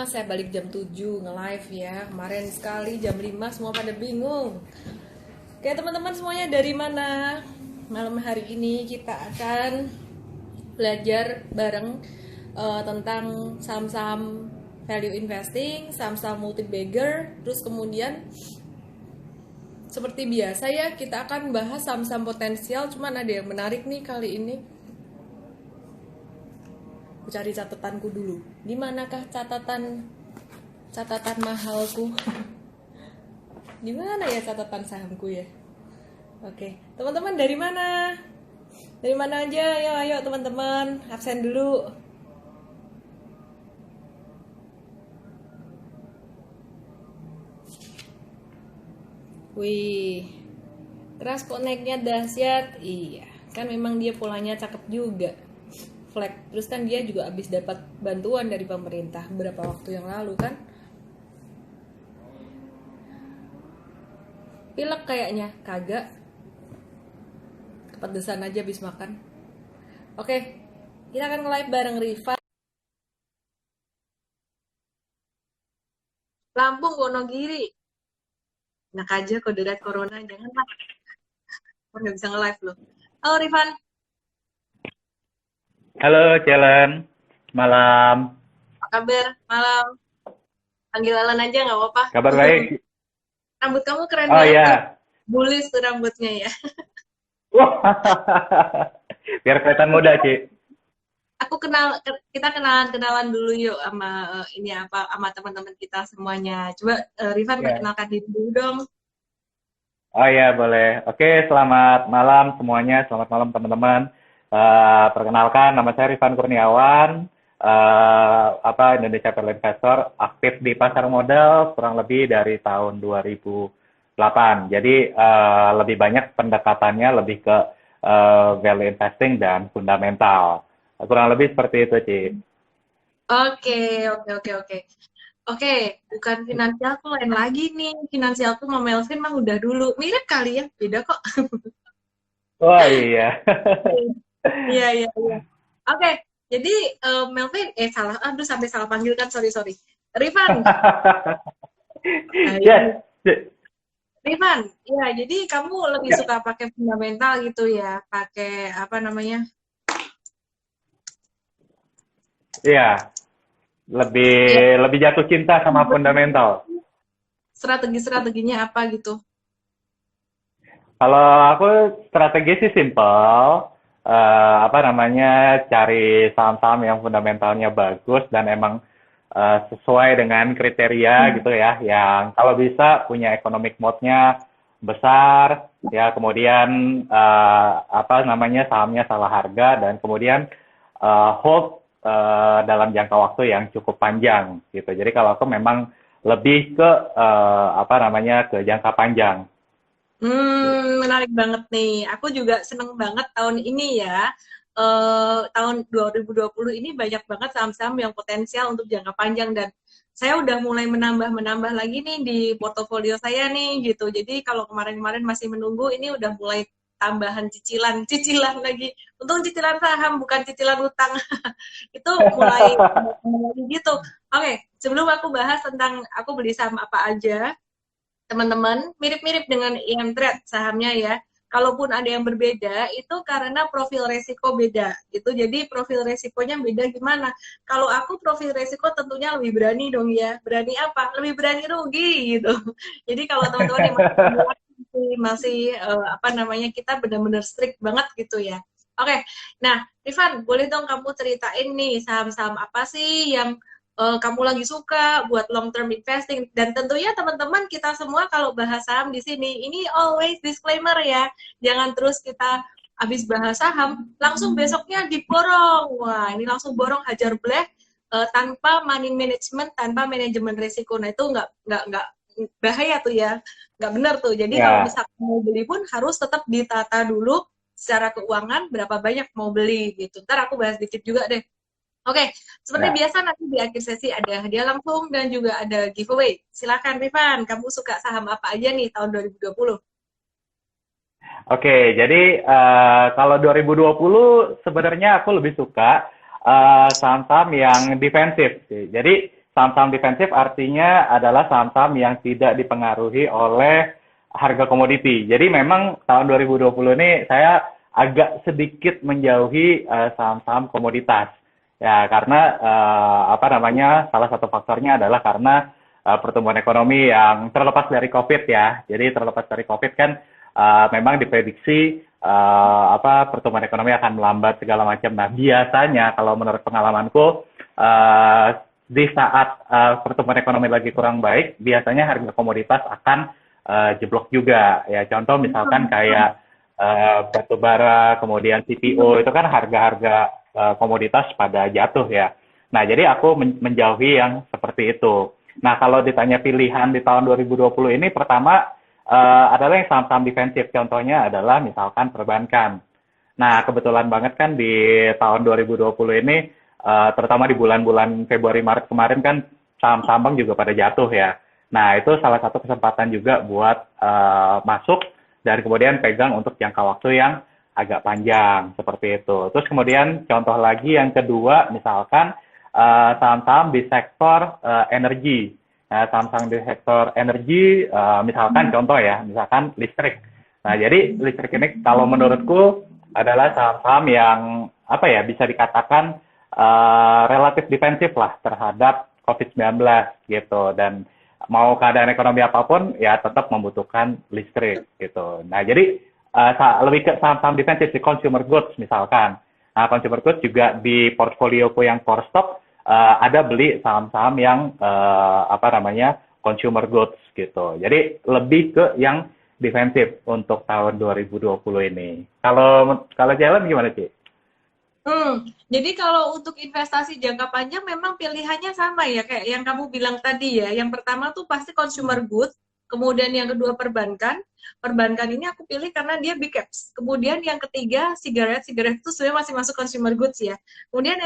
Saya balik jam 7 nge-live ya. Kemarin sekali jam 5 semua pada bingung. Oke teman-teman semuanya dari mana? Malam hari ini kita akan belajar bareng tentang saham-saham value investing, saham-saham multi bagger. Terus kemudian seperti biasa ya kita akan bahas saham-saham potensial. Cuman ada yang menarik nih kali ini. Cari catatanku dulu. Di manakah catatan mahalku? Di mana ya catatan sahamku ya? Oke, teman-teman dari mana? Dari mana aja? Ayo teman-teman, absen dulu. Wih, keras connect-nya dahsyat. Iya, kan memang dia polanya cakep juga. Flag. Terus kan dia juga habis dapat bantuan dari pemerintah beberapa waktu yang lalu kan. Pilek kayaknya, kagak. Kepedesan aja habis makan. Oke, kita akan nge-live bareng Riva. Lampung, Wonogiri. Enak aja kode red corona, janganlah. Nggak bisa nge-live loh. Halo Rifan. Halo, Celen. Malam. Apa kabar? Malam. Panggil Alan aja nggak apa-apa. Kabar baik? Rambut kamu keren Oh banget tuh. iya. Bulis tuh rambutnya ya. Wah. Biar kelihatan muda, Ci. Kita kenalan dulu yuk sama ini apa sama teman-teman kita semuanya. Coba Rifan Ya. perkenalkan diri dulu dong. Oh iya, boleh. Oke, selamat malam semuanya. Selamat malam, teman-teman. Perkenalkan, nama saya Rifan Kurniawan. Indonesia Value Investor, aktif di pasar modal kurang lebih dari tahun 2008. Jadi, lebih banyak pendekatannya lebih ke value investing dan fundamental. Kurang lebih seperti itu, Ci. Oke. Oke, bukan finansial tuh lain lagi nih. Finansial tuh sama Melvin mah udah dulu. Mirip kali ya, beda kok. Oh iya. Iya. Oke, jadi Melvin, salah, aduh sampai salah panggil kan, sorry. Rifan, Yes. Rifan, ya jadi kamu lebih suka pakai fundamental gitu ya, pakai apa namanya? Iya, lebih Ya, lebih jatuh cinta sama fundamental. strategi-strateginya apa gitu? Kalau aku strategi sih simple, cari saham-saham yang fundamentalnya bagus dan emang sesuai dengan kriteria gitu ya, yang kalau bisa punya economic mode-nya besar, ya kemudian sahamnya salah harga dan kemudian hold dalam jangka waktu yang cukup panjang gitu. Jadi kalau aku memang lebih ke ke jangka panjang. Menarik banget nih. Aku juga seneng banget tahun ini ya. Tahun 2020 ini banyak banget saham-saham yang potensial untuk jangka panjang dan saya udah mulai menambah lagi nih di portofolio saya nih gitu. Jadi kalau kemarin-kemarin masih menunggu, ini udah mulai tambahan cicilan lagi. Untung cicilan saham bukan cicilan utang. Itu mulai gitu. Oke, sebelum aku bahas tentang aku beli saham apa aja, teman-teman, mirip-mirip dengan IM Trade sahamnya ya. Kalaupun ada yang berbeda, itu karena profil resiko beda. Itu jadi profil resikonya beda gimana? Kalau aku profil resiko tentunya lebih berani dong ya. Berani apa? Lebih berani rugi gitu. Jadi kalau teman-teman yang masih kita benar-benar strict banget gitu ya. Oke, nah Rifan, boleh dong kamu ceritain nih saham-saham apa sih yang kamu lagi suka buat long term investing, dan tentunya teman-teman kita semua kalau bahas saham di sini ini always disclaimer ya, jangan terus kita habis bahas saham langsung besoknya diborong. Wah, ini langsung borong hajar bleh tanpa money management, tanpa manajemen risiko. Nah itu nggak bahaya tuh ya, nggak benar tuh. Jadi kalau Ya, misalnya mau beli pun harus tetap ditata dulu secara keuangan berapa banyak mau beli gitu. Ntar aku bahas dikit juga deh. Oke, seperti ya. biasa nanti di akhir sesi ada hadiah langsung dan juga ada giveaway. Silakan Rifan, kamu suka saham apa aja nih tahun 2020? Oke, jadi kalau 2020 sebenarnya aku lebih suka saham-saham yang defensif sih. Jadi saham-saham defensif artinya adalah saham-saham yang tidak dipengaruhi oleh harga komoditi. Jadi memang tahun 2020 ini saya agak sedikit menjauhi saham-saham komoditas. Ya, karena apa namanya, salah satu faktornya adalah karena pertumbuhan ekonomi yang terlepas dari COVID ya. Jadi terlepas dari COVID kan memang diprediksi apa pertumbuhan ekonomi akan melambat segala macam. Nah, biasanya kalau menurut pengalamanku di saat pertumbuhan ekonomi lagi kurang baik, biasanya harga komoditas akan jeblok juga. Ya, contoh misalkan kayak batu bara, kemudian CPO, itu kan harga-harga komoditas pada jatuh ya. Nah, jadi aku menjauhi yang seperti itu. Nah, kalau ditanya pilihan di tahun 2020 ini, pertama adalah yang saham-saham defensif. Contohnya adalah misalkan perbankan. Nah, kebetulan banget kan di tahun 2020 ini, terutama di bulan-bulan Februari Maret kemarin kan saham-saham bank juga pada jatuh ya. Nah, itu salah satu kesempatan juga buat masuk dan kemudian pegang untuk jangka waktu yang agak panjang seperti itu. Terus kemudian contoh lagi yang kedua, misalkan saham-saham di sektor energi. Nah, saham-saham di sektor energi, misalkan contoh ya, misalkan listrik. Nah, jadi listrik ini kalau menurutku adalah saham-saham yang apa ya bisa dikatakan relatif defensif lah terhadap COVID-19 gitu, dan mau keadaan ekonomi apapun ya tetap membutuhkan listrik gitu. Nah, jadi lebih ke saham-saham defensif di consumer goods misalkan. Nah, consumer goods juga di portfolioku yang core stock ada beli saham-saham yang apa namanya consumer goods gitu. Jadi lebih ke yang defensif untuk tahun 2020 ini. Kalau jalan gimana sih? Jadi kalau untuk investasi jangka panjang memang pilihannya sama ya, kayak yang kamu bilang tadi ya. Yang pertama tuh pasti consumer goods, kemudian yang kedua perbankan. Perbankan ini aku pilih karena dia big caps. Kemudian yang ketiga sigaret itu sebenarnya masih masuk consumer goods ya. Kemudian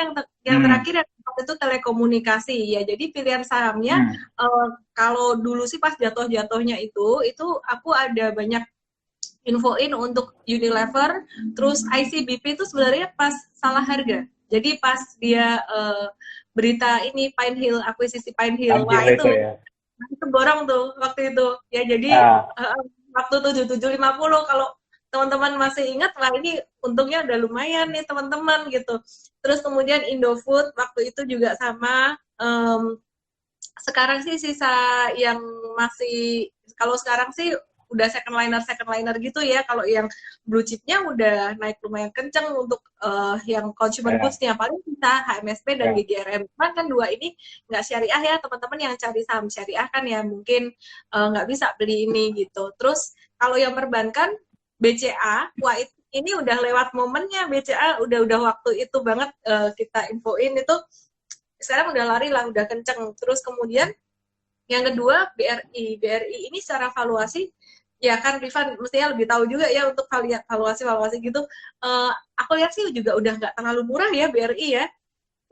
yang terakhir yang keempat itu telekomunikasi ya. Jadi pilihan sahamnya kalau dulu sih pas jatuh-jatuhnya itu aku ada banyak infoin untuk Unilever, terus ICBP itu sebenarnya pas salah harga. Jadi pas dia berita ini Pine Hill, akuisisi Pine Hill, wah itu Ya. itu borong tuh waktu itu. Ya jadi waktu 7750 kalau teman-teman masih ingat, lah ini untungnya udah lumayan nih teman-teman gitu. Terus kemudian Indofood waktu itu juga sama. Sekarang sih sisa yang masih, kalau sekarang sih udah second liner gitu ya. Kalau yang blue chipnya udah naik lumayan kenceng untuk yang consumer goods-nya. Paling kita HMSP dan GGRM. Cuman kan dua ini nggak syariah ya, teman-teman yang cari saham syariah kan ya mungkin nggak bisa beli ini gitu. Terus kalau yang perbankan BCA, wah ini udah lewat momennya. BCA udah waktu itu banget kita infoin itu, sekarang udah lari lah, udah kenceng. Terus kemudian yang kedua BRI ini secara valuasi ya kan Rifan mestinya lebih tahu juga ya untuk valuasi gitu. Aku lihat sih juga udah nggak terlalu murah ya BRI ya.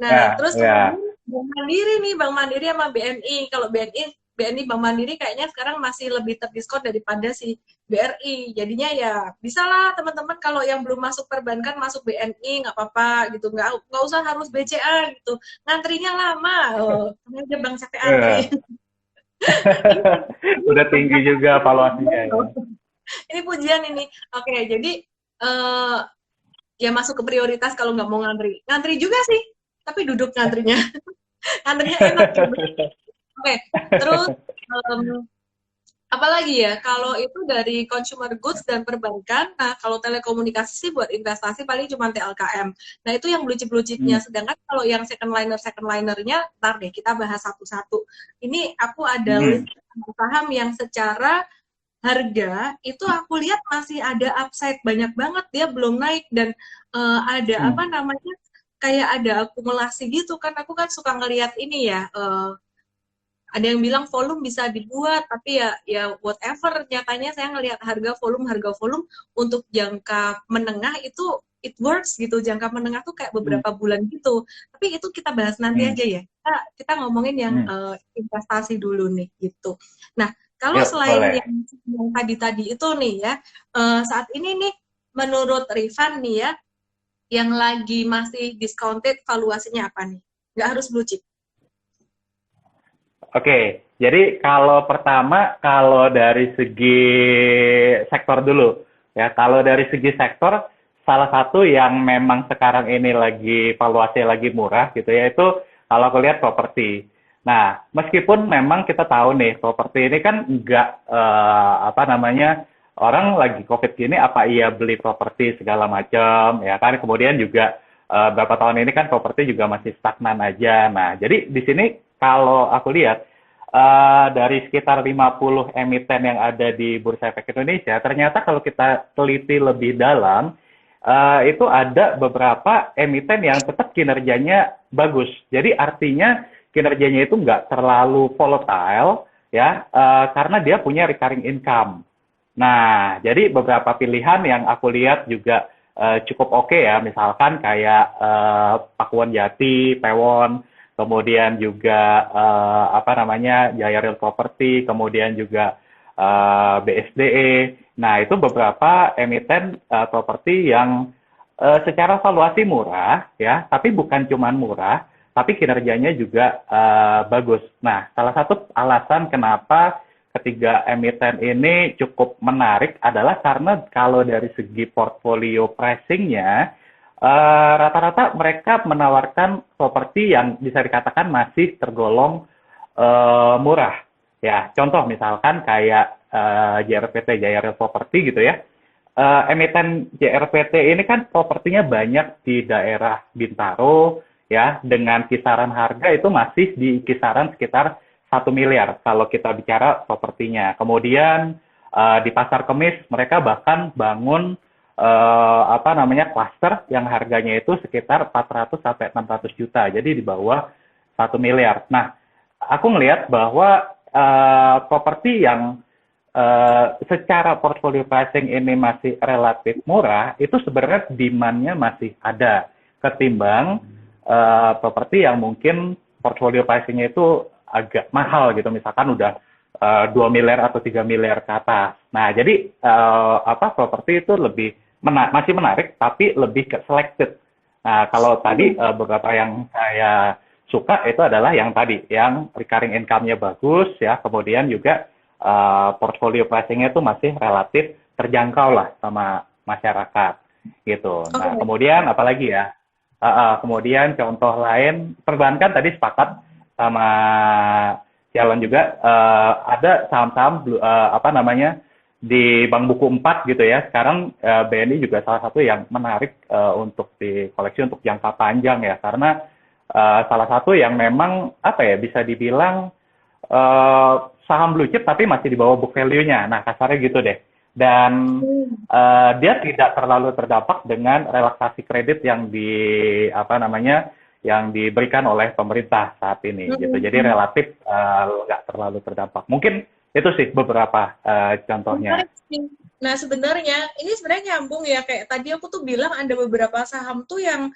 Nah terus kemudian Bank Mandiri sama BNI. Kalau BNI Bank Mandiri kayaknya sekarang masih lebih terdiskon daripada si BRI. Jadinya ya bisa lah teman-teman kalau yang belum masuk perbankan masuk BNI nggak apa-apa gitu. Nggak usah harus BCA gitu. Ngantrinya lama. Aja Bang capek antri. Udah tinggi juga valuasinya ya. Ini pujian ini. Oke, jadi ya masuk ke prioritas kalau nggak mau ngantri. Ngantri juga sih, tapi duduk ngantrinya. Ngantrinya enak gitu. Oke, terus apalagi ya, kalau itu dari consumer goods dan perbankan, nah kalau telekomunikasi sih buat investasi paling cuma TLKM. Nah itu yang blue chip-nya, sedangkan kalau yang second linernya, ntar deh kita bahas satu-satu. Ini aku ada list saham yang secara harga itu aku lihat masih ada upside banyak banget, dia belum naik dan ada apa namanya, kayak ada akumulasi gitu kan. Aku kan suka ngelihat ini ya, ada yang bilang volume bisa dibuat, tapi ya whatever, nyatanya saya ngelihat harga volume untuk jangka menengah itu it works gitu. Jangka menengah tuh kayak beberapa bulan gitu, tapi itu kita bahas nanti aja ya. Kita ngomongin yang investasi dulu nih gitu. Nah kalau selain yang tadi itu nih ya, saat ini nih menurut Rifan nih ya, yang lagi masih discounted valuasinya apa nih? Nggak harus blue chip. Oke, jadi kalau pertama, kalau dari segi sektor dulu, ya, kalau dari segi sektor, salah satu yang memang sekarang ini lagi valuasi lagi murah gitu ya, itu kalau aku lihat properti. Nah, meskipun memang kita tahu nih, properti ini kan enggak, apa namanya, orang lagi COVID gini, apa iya beli properti segala macam, ya kan, kemudian juga beberapa tahun ini kan properti juga masih stagnan aja. Nah, jadi di sini kalau aku lihat dari sekitar 50 emiten yang ada di Bursa Efek Indonesia, ternyata kalau kita teliti lebih dalam, itu ada beberapa emiten yang tetap kinerjanya bagus. Jadi artinya kinerjanya itu nggak terlalu volatile, ya, karena dia punya recurring income. Nah, jadi beberapa pilihan yang aku lihat juga cukup oke ya, misalkan kayak Pakuwon Jati, Pewon, kemudian juga apa namanya Jaya Real Property, kemudian juga BSDE. Nah, itu beberapa emiten properti yang secara valuasi murah ya, tapi bukan cuma murah, tapi kinerjanya juga bagus. Nah, salah satu alasan kenapa ketiga emiten ini cukup menarik adalah karena kalau dari segi portfolio pricing-nya, rata-rata mereka menawarkan properti yang bisa dikatakan masih tergolong murah. Ya, contoh misalkan kayak JRPT, Jaya Real Property gitu ya. Emiten JRPT ini kan propertinya banyak di daerah Bintaro, ya, dengan kisaran harga itu masih di kisaran sekitar 1 miliar kalau kita bicara propertinya. Kemudian di Pasar Kemis mereka bahkan bangun apa namanya klaster yang harganya itu sekitar 400 sampai 600 juta. Jadi di bawah 1 miliar. Nah, aku ngelihat bahwa properti yang secara portfolio pricing ini masih relatif murah, itu sebenarnya demand-nya masih ada ketimbang properti yang mungkin portfolio pricing-nya itu agak mahal gitu, misalkan udah 2 miliar atau 3 miliar ke atas. Nah, jadi apa properti itu lebih masih menarik, tapi lebih ke selected. Nah, kalau tadi beberapa yang saya suka itu adalah yang tadi, yang recurring income-nya bagus, ya, kemudian juga portfolio pricing-nya itu masih relatif terjangkau lah sama masyarakat, gitu. Nah, kemudian apalagi ya? Kemudian contoh lain, perbankan tadi sepakat sama Cialon juga, ada saham-saham apa namanya di Bank Buku 4 gitu ya. Sekarang BNI juga salah satu yang menarik untuk dikoleksi untuk jangka panjang ya, karena salah satu yang memang apa ya bisa dibilang saham blue chip tapi masih di bawah book value-nya. Nah, kasarnya gitu deh. Dan dia tidak terlalu terdampak dengan relaksasi kredit yang apa namanya yang diberikan oleh pemerintah saat ini gitu. Jadi relatif nggak terlalu terdampak. Mungkin itu sih beberapa contohnya. Nah, sebenarnya ini sebenarnya nyambung ya, kayak tadi aku tuh bilang ada beberapa saham tuh yang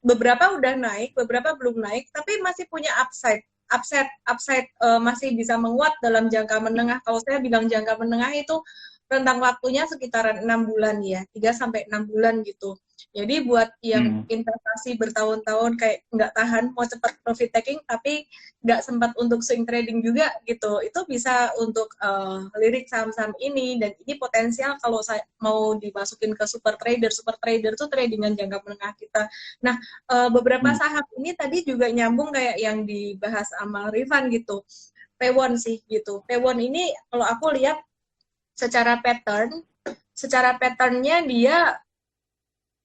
beberapa udah naik, beberapa belum naik, tapi masih punya upside masih bisa menguat dalam jangka menengah. Kalau saya bilang jangka menengah itu rentang waktunya sekitaran 6 bulan ya, 3 sampai 6 bulan gitu. Jadi buat yang investasi bertahun-tahun kayak nggak tahan, mau cepat profit taking tapi nggak sempat untuk swing trading juga gitu, itu bisa untuk lirik saham-saham ini. Dan ini potensial kalau saya mau dimasukin ke super trader tuh tradingan jangka menengah kita. Nah, beberapa saham ini tadi juga nyambung kayak yang dibahas sama Rifan gitu, Pewon sih gitu. Pewon ini kalau aku lihat secara patternnya dia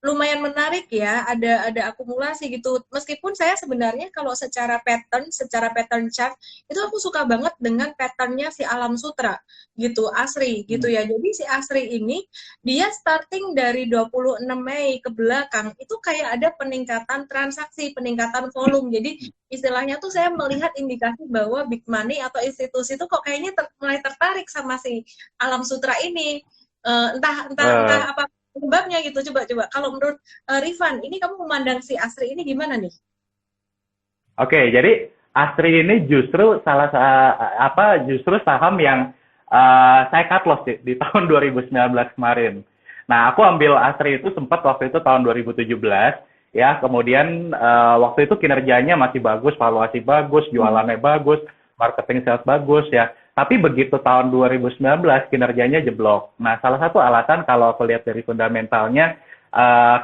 lumayan menarik ya, ada akumulasi gitu. Meskipun saya sebenarnya kalau secara pattern chart itu aku suka banget dengan patternnya si Alam Sutra gitu, Asri gitu ya. Jadi si Asri ini dia starting dari 26 Mei ke belakang itu kayak ada peningkatan transaksi, peningkatan volume. Jadi istilahnya tuh saya melihat indikasi bahwa big money atau institusi itu kok kayaknya mulai tertarik sama si Alam Sutra ini. Entah apa penyebabnya gitu. Coba kalau menurut Rifan, ini kamu memandang si Asri ini gimana nih? Oke, jadi Asri ini justru justru saham yang saya cut loss di tahun 2019 kemarin. Nah, aku ambil Asri itu sempat waktu itu tahun 2017 ya. Kemudian waktu itu kinerjanya masih bagus, valuasi bagus, jualannya bagus, marketing sales bagus ya. Tapi begitu tahun 2019 kinerjanya jeblok. Nah, salah satu alasan kalau aku lihat dari fundamentalnya,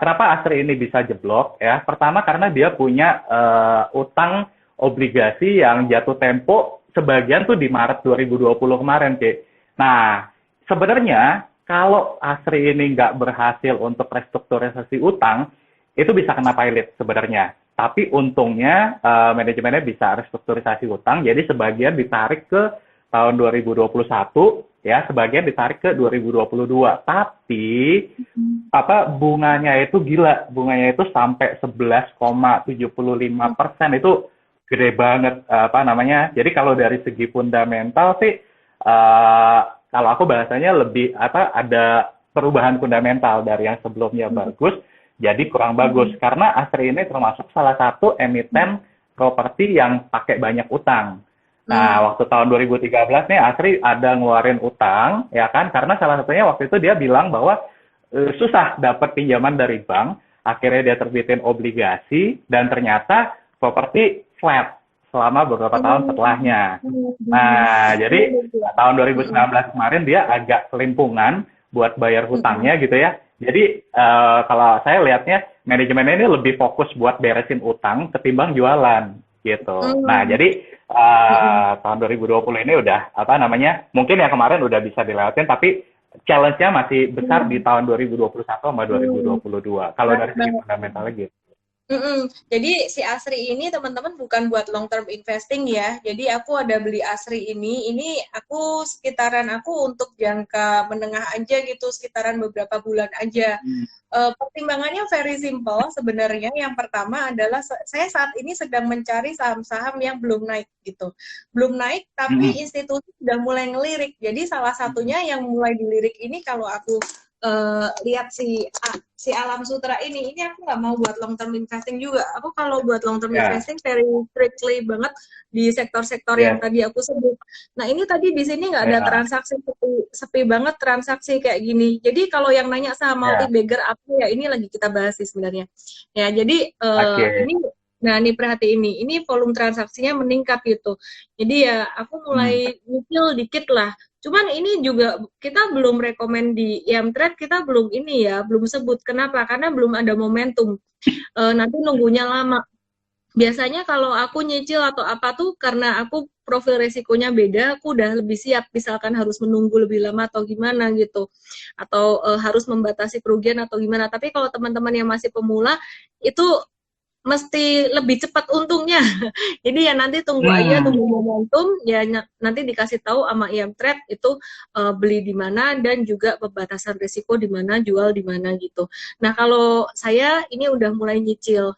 kenapa Asri ini bisa jeblok ya? Pertama karena dia punya utang obligasi yang jatuh tempo sebagian tuh di Maret 2020 kemarin, Ci. Nah, sebenarnya kalau Asri ini nggak berhasil untuk restrukturisasi utang, itu bisa kena pilot sebenarnya. Tapi untungnya manajemennya bisa restrukturisasi utang, jadi sebagian ditarik ke tahun 2021, ya, sebagian ditarik ke 2022. Tapi apa bunganya itu gila, bunganya itu sampai 11,75%, itu gede banget apa namanya. Jadi kalau dari segi fundamental sih kalau aku bahasanya lebih apa ada perubahan fundamental dari yang sebelumnya bagus jadi kurang bagus karena Asri ini termasuk salah satu emiten properti yang pakai banyak utang. Nah, waktu tahun 2013 nih Asri ada ngeluarin utang, ya kan? Karena salah satunya waktu itu dia bilang bahwa susah dapat pinjaman dari bank, akhirnya dia terbitin obligasi dan ternyata properti flat selama beberapa tahun setelahnya. Nah, jadi tahun 2019 kemarin dia agak kelimpungan buat bayar hutangnya gitu ya. Jadi kalau saya lihatnya manajemennya ini lebih fokus buat beresin utang ketimbang jualan gitu. Nah, jadi tahun 2020 ini udah apa namanya? Mungkin ya kemarin udah bisa dilewatin tapi challenge-nya masih besar di tahun 2021 sama 2022. Kalau dari segi fundamentalnya gitu. Jadi si Asri ini teman-teman bukan buat long term investing ya. Jadi aku ada beli Asri ini aku sekitaran aku untuk jangka menengah aja gitu, sekitaran beberapa bulan aja. Pertimbangannya very simple sebenarnya. Yang pertama adalah saya saat ini sedang mencari saham-saham yang belum naik gitu. Belum naik tapi institusi sudah mulai ngelirik. Jadi salah satunya yang mulai dilirik ini kalau aku lihat si Alam Sutra ini aku nggak mau buat long term investing juga. Aku kalau buat long term investing very strictly banget di sektor-sektor yang tadi aku sebut. Nah ini tadi di sini nggak ada transaksi, sepi banget transaksi kayak gini. Jadi kalau yang nanya sama multi bagger apa ya, ini lagi kita bahas sih sebenarnya. Ya jadi ini. Nah, ini perhati ini volume transaksinya meningkat gitu. Jadi ya aku mulai nyicil dikit lah. Cuman ini juga kita belum rekomen di IM-Trade, kita belum ini ya, belum sebut. Kenapa? Karena belum ada momentum. Nanti nunggunya lama. Biasanya kalau aku nyicil atau apa tuh karena aku profil resikonya beda, aku udah lebih siap. Misalkan harus menunggu lebih lama atau gimana gitu. Atau harus membatasi kerugian atau gimana. Tapi kalau teman-teman yang masih pemula, itu mesti lebih cepat untungnya. Jadi ya nanti tunggu aja, tunggu momentum, ya nanti dikasih tahu sama IM-Trade itu beli di mana dan juga pembatasan risiko di mana, jual di mana gitu. Nah kalau saya ini udah mulai nyicil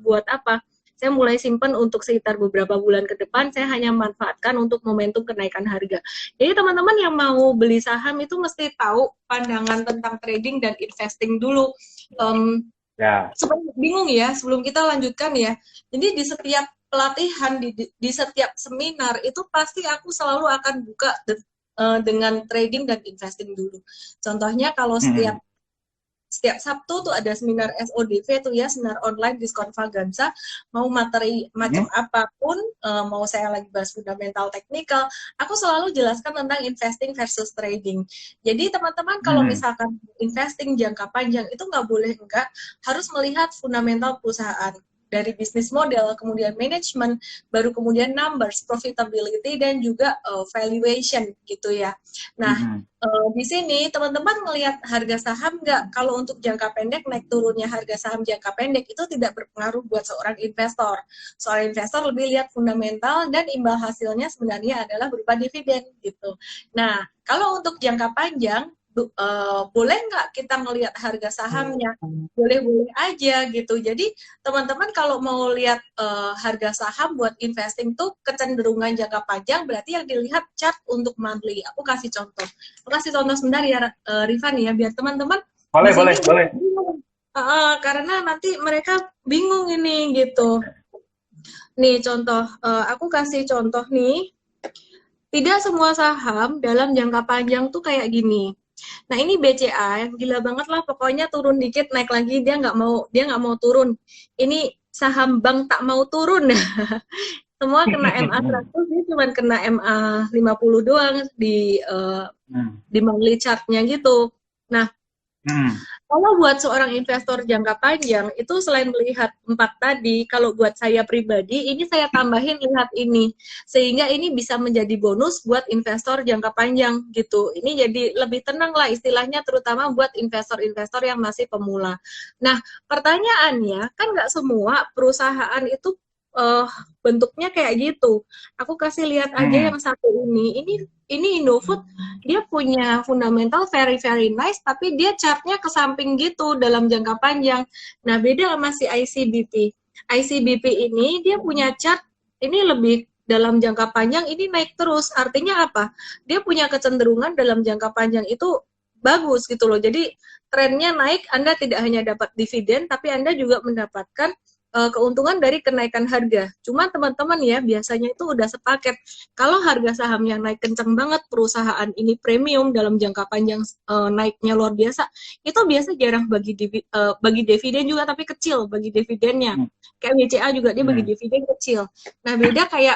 buat apa? Saya mulai simpen untuk sekitar beberapa bulan ke depan, saya hanya manfaatkan untuk momentum kenaikan harga. Jadi teman-teman yang mau beli saham itu mesti tahu pandangan tentang trading dan investing dulu. Supaya bingung ya, sebelum kita lanjutkan ya. Jadi di setiap pelatihan, di setiap seminar itu pasti aku selalu akan buka dengan trading dan investing dulu. Contohnya kalau setiap Sabtu tuh ada seminar SODV tuh ya, seminar online diskon Vaganza, mau materi macam apapun, mau saya lagi bahas fundamental teknikal, aku selalu jelaskan tentang investing versus trading. Jadi teman-teman kalau misalkan investing jangka panjang itu nggak boleh enggak, harus melihat fundamental perusahaan. Dari bisnis model, kemudian manajemen, baru kemudian numbers, profitability, dan juga valuation gitu ya. Nah, di sini teman-teman melihat harga saham nggak? Kalau untuk jangka pendek, naik turunnya harga saham jangka pendek itu tidak berpengaruh buat seorang investor. Seorang investor lebih lihat fundamental dan imbal hasilnya sebenarnya adalah berupa dividen gitu. Nah, kalau untuk jangka panjang, boleh nggak kita ngelihat harga sahamnya? Boleh-boleh aja gitu. Jadi teman-teman kalau mau lihat harga saham buat investing tuh kecenderungan jangka panjang, berarti yang dilihat chart untuk monthly. Aku kasih contoh. Sebentar ya Rifan ya, biar teman-teman boleh. Karena nanti mereka bingung ini gitu. Nih contoh, aku kasih contoh nih. Tidak semua saham dalam jangka panjang tuh kayak gini. Nah ini BCA yang gila banget lah, pokoknya turun dikit naik lagi, dia nggak mau turun. Ini saham bank tak mau turun. Semua kena MA 100, dia cuma kena MA 50 doang Hmm. di monthly chart-nya gitu. Nah, Hmm. kalau buat seorang investor jangka panjang, itu selain melihat 4 tadi, kalau buat saya pribadi, ini saya tambahin lihat ini. Sehingga ini bisa menjadi bonus buat investor jangka panjang gitu. Ini jadi lebih tenang lah istilahnya, terutama buat investor-investor yang masih pemula. Nah, pertanyaannya, kan nggak semua perusahaan itu uh, bentuknya kayak gitu. Aku kasih lihat aja Hmm. yang satu ini Indofood, dia punya fundamental very very nice, tapi dia chartnya ke samping gitu dalam jangka panjang. Nah beda sama si ICBP. ICBP ini dia punya chart ini lebih dalam jangka panjang ini naik terus. Artinya apa? Dia punya kecenderungan dalam jangka panjang itu bagus gitu loh. Jadi trennya naik, Anda tidak hanya dapat dividen, tapi Anda juga mendapatkan keuntungan dari kenaikan harga. Cuma teman-teman ya biasanya itu udah sepaket. Kalau harga sahamnya naik kenceng banget, perusahaan ini premium dalam jangka panjang naiknya luar biasa, itu biasa jarang bagi dividen juga, tapi kecil bagi dividennya. Hmm. Kayak BCA juga dia bagi Hmm. dividen kecil. Nah beda kayak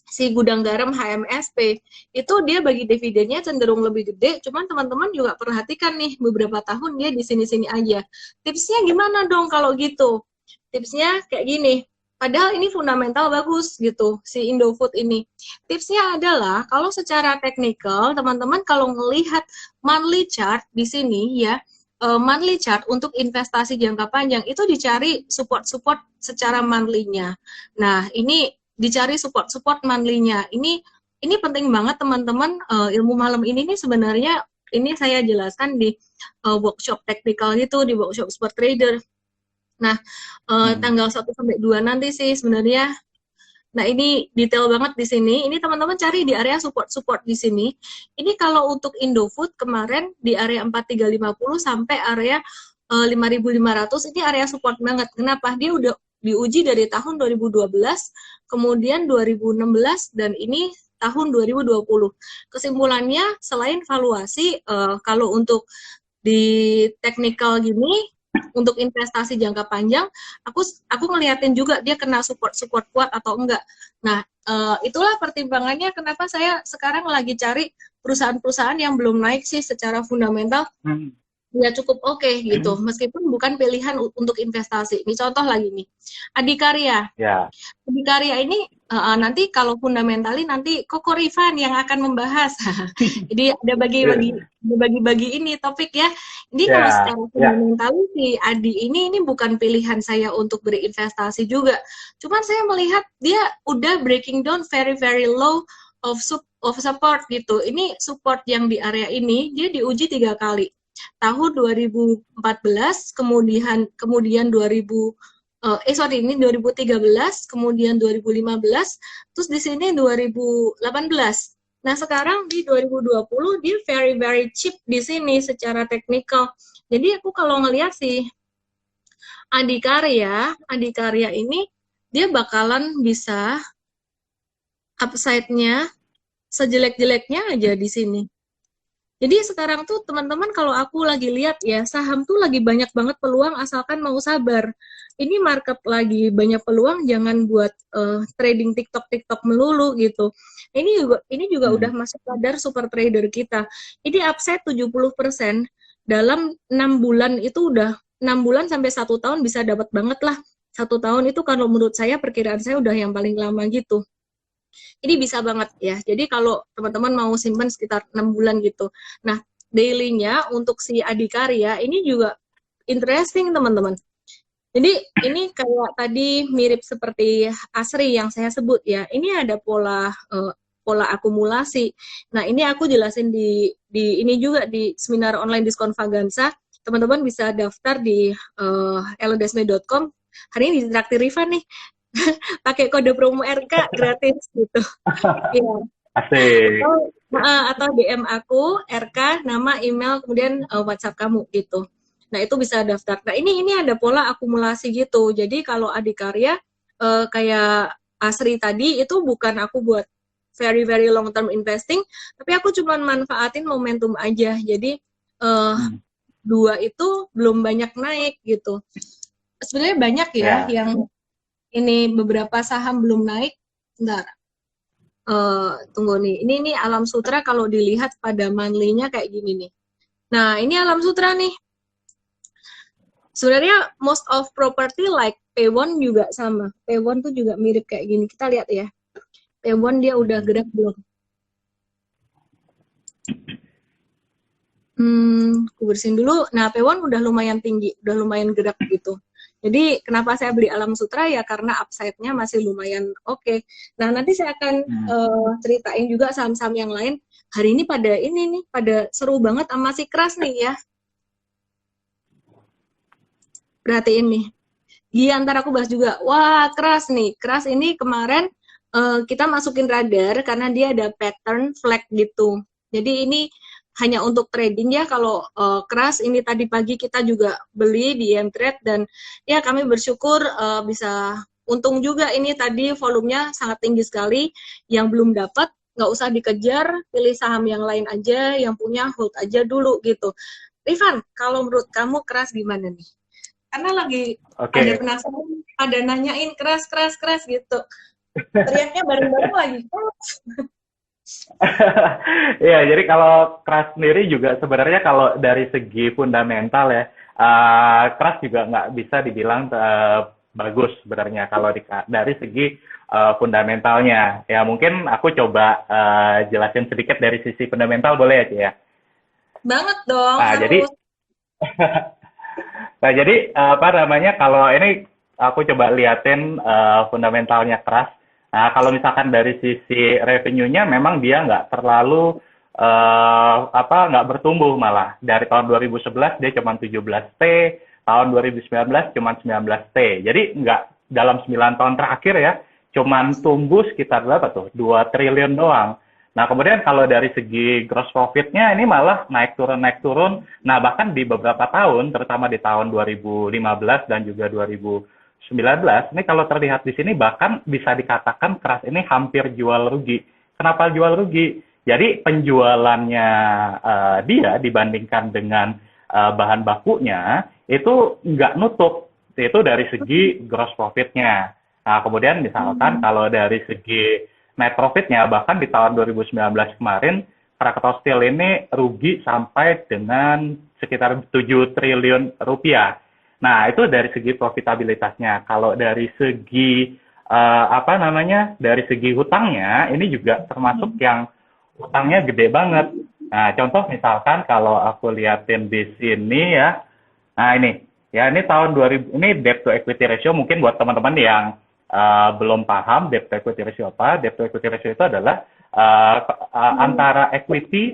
si gudang garam HMSP, itu dia bagi dividennya cenderung lebih gede, cuman teman-teman juga perhatikan nih beberapa tahun dia di sini-sini aja. Tipsnya gimana dong kalau gitu? Tipsnya kayak gini, padahal ini fundamental bagus gitu si Indofood ini. Tipsnya adalah kalau secara teknikal teman-teman kalau melihat monthly chart di sini ya, monthly chart untuk investasi jangka panjang itu dicari support-support secara monthly-nya. Nah, ini dicari support-support monthly-nya. Ini penting banget teman-teman, ilmu malam ini nih sebenarnya ini saya jelaskan di workshop teknikal itu, di workshop sport trader. Nah, Hmm. tanggal 1 sampai 2 nanti sih sebenarnya. Nah, ini detail banget di sini. Ini teman-teman cari di area support-support di sini. Ini kalau untuk Indofood kemarin di area 4350 sampai area 5500 ini area support banget. Kenapa? Dia udah diuji dari tahun 2012, kemudian 2016 dan ini tahun 2020. Kesimpulannya selain valuasi kalau untuk di teknikal gini untuk investasi jangka panjang, aku ngeliatin juga dia kena support kuat atau enggak. Nah, itulah pertimbangannya kenapa saya sekarang lagi cari perusahaan-perusahaan yang belum naik sih secara fundamental, Hmm. ya cukup oke gitu, meskipun bukan pilihan untuk investasi. Ini contoh lagi nih, Adikarya. Ya. Adikarya ini nanti kalau fundamentali nanti Koko Rifan yang akan membahas. Jadi ada bagi-bagi ini topik ya. Ini kalau Ya. secara Ya. fundamental si Adi ini bukan pilihan saya untuk berinvestasi juga. Cuman saya melihat dia udah breaking down very very low of support gitu. Ini support yang di area ini dia diuji 3 kali. Tahun 2014, kemudian 2000 ini 2013, kemudian 2015, terus di sini 2018. Nah, sekarang di 2020 dia very very cheap di sini secara teknikal. Jadi aku kalau ngelihat sih Adikarya ini dia bakalan bisa upside-nya sejelek-jeleknya aja di sini. Jadi sekarang tuh teman-teman kalau aku lagi lihat ya, saham tuh lagi banyak banget peluang asalkan mau sabar. Ini market lagi banyak peluang, jangan buat trading TikTok melulu gitu. Ini juga udah Hmm. masuk radar super trader kita. Ini upside 70% dalam 6 bulan itu udah 6 bulan sampai 1 tahun bisa dapat banget lah. 1 tahun itu kalau menurut saya perkiraan saya udah yang paling lama gitu. Ini bisa banget ya. Jadi kalau teman-teman mau simpan sekitar 6 bulan gitu. Nah, daily-nya untuk si Adikarya ini juga interesting teman-teman. Jadi ini kayak tadi mirip seperti Asri yang saya sebut ya. Ini ada pola akumulasi. Nah, ini aku jelasin di ini juga di seminar online diskon Vaganza. Teman-teman bisa daftar di elodesme.com. Hari ini ditraktir Riva nih. Pakai kode promo RK gratis gitu. Iya. Asik. Atau DM aku RK nama email kemudian WhatsApp kamu gitu. Nah, itu bisa daftar. Nah, ini ada pola akumulasi gitu. Jadi kalau Adikarya kayak Asri tadi itu bukan aku buat very very long term investing, tapi aku cuma manfaatin momentum aja. Jadi dua itu belum banyak naik gitu. Sebenarnya banyak ya yang ini beberapa saham belum naik. Bentar. Tunggu nih. Ini Alam Sutra kalau dilihat pada monthly-nya kayak gini nih. Nah, ini Alam Sutra nih. Sebenarnya most of property like P1 juga sama. P1 tuh juga mirip kayak gini. Kita lihat ya. P1 dia udah gerak belum? Aku bersihin dulu. Nah, P1 udah lumayan tinggi, udah lumayan gerak gitu. Jadi, kenapa saya beli Alam Sutra ya karena upside-nya masih lumayan oke. Nah, nanti saya akan ceritain juga saham-saham yang lain. Hari ini pada seru banget sama si Kras nih ya. Perhatiin nih. Di antara aku bahas juga, wah Kras nih. Kras ini kemarin kita masukin radar karena dia ada pattern flag gitu. Jadi ini hanya untuk trading ya. Kalau Kras ini tadi pagi kita juga beli di M-Trade dan ya kami bersyukur bisa untung juga. Ini tadi volumenya sangat tinggi sekali. Yang belum dapat nggak usah dikejar, pilih saham yang lain aja, yang punya hold aja dulu gitu. Rifan, kalau menurut kamu Kras gimana nih? Karena lagi ada penasaran, ada nanyain Kras gitu. Teriaknya bareng-bareng lagi. Iya, jadi kalau Kras sendiri juga sebenarnya kalau dari segi fundamental ya, Kras juga nggak bisa dibilang bagus sebenarnya kalau dari segi fundamentalnya. Ya mungkin aku coba jelasin sedikit dari sisi fundamental boleh ya, Ci, ya? Banget dong, Nah, jadi apa namanya kalau ini aku coba liatin fundamentalnya Kras. Nah, kalau misalkan dari sisi revenue-nya memang dia nggak terlalu nggak bertumbuh malah. Dari tahun 2011 dia cuma 17T, tahun 2019 cuma 19T. Jadi nggak dalam 9 tahun terakhir ya, cuma tumbuh sekitar berapa tuh? 2 triliun doang. Nah, kemudian kalau dari segi gross profit-nya ini malah naik turun. Nah, bahkan di beberapa tahun, terutama di tahun 2015 dan juga 2019, ini kalau terlihat di sini bahkan bisa dikatakan Kras ini hampir jual rugi. Kenapa jual rugi? Jadi penjualannya dia dibandingkan dengan bahan bakunya itu nggak nutup. Itu dari segi gross profit-nya. Nah, kemudian misalkan kalau dari segi net profit-nya, bahkan di tahun 2019 kemarin, Krakatau Steel ini rugi sampai dengan sekitar 7 triliun rupiah. Nah, itu dari segi profitabilitasnya. Kalau dari segi dari segi hutangnya, ini juga termasuk yang hutangnya gede banget. Nah, contoh misalkan kalau aku liatin di sini ya. Nah, ini tahun 2000, ini debt to equity ratio mungkin buat teman-teman yang belum paham debt to equity ratio apa. Debt to equity ratio itu adalah antara equity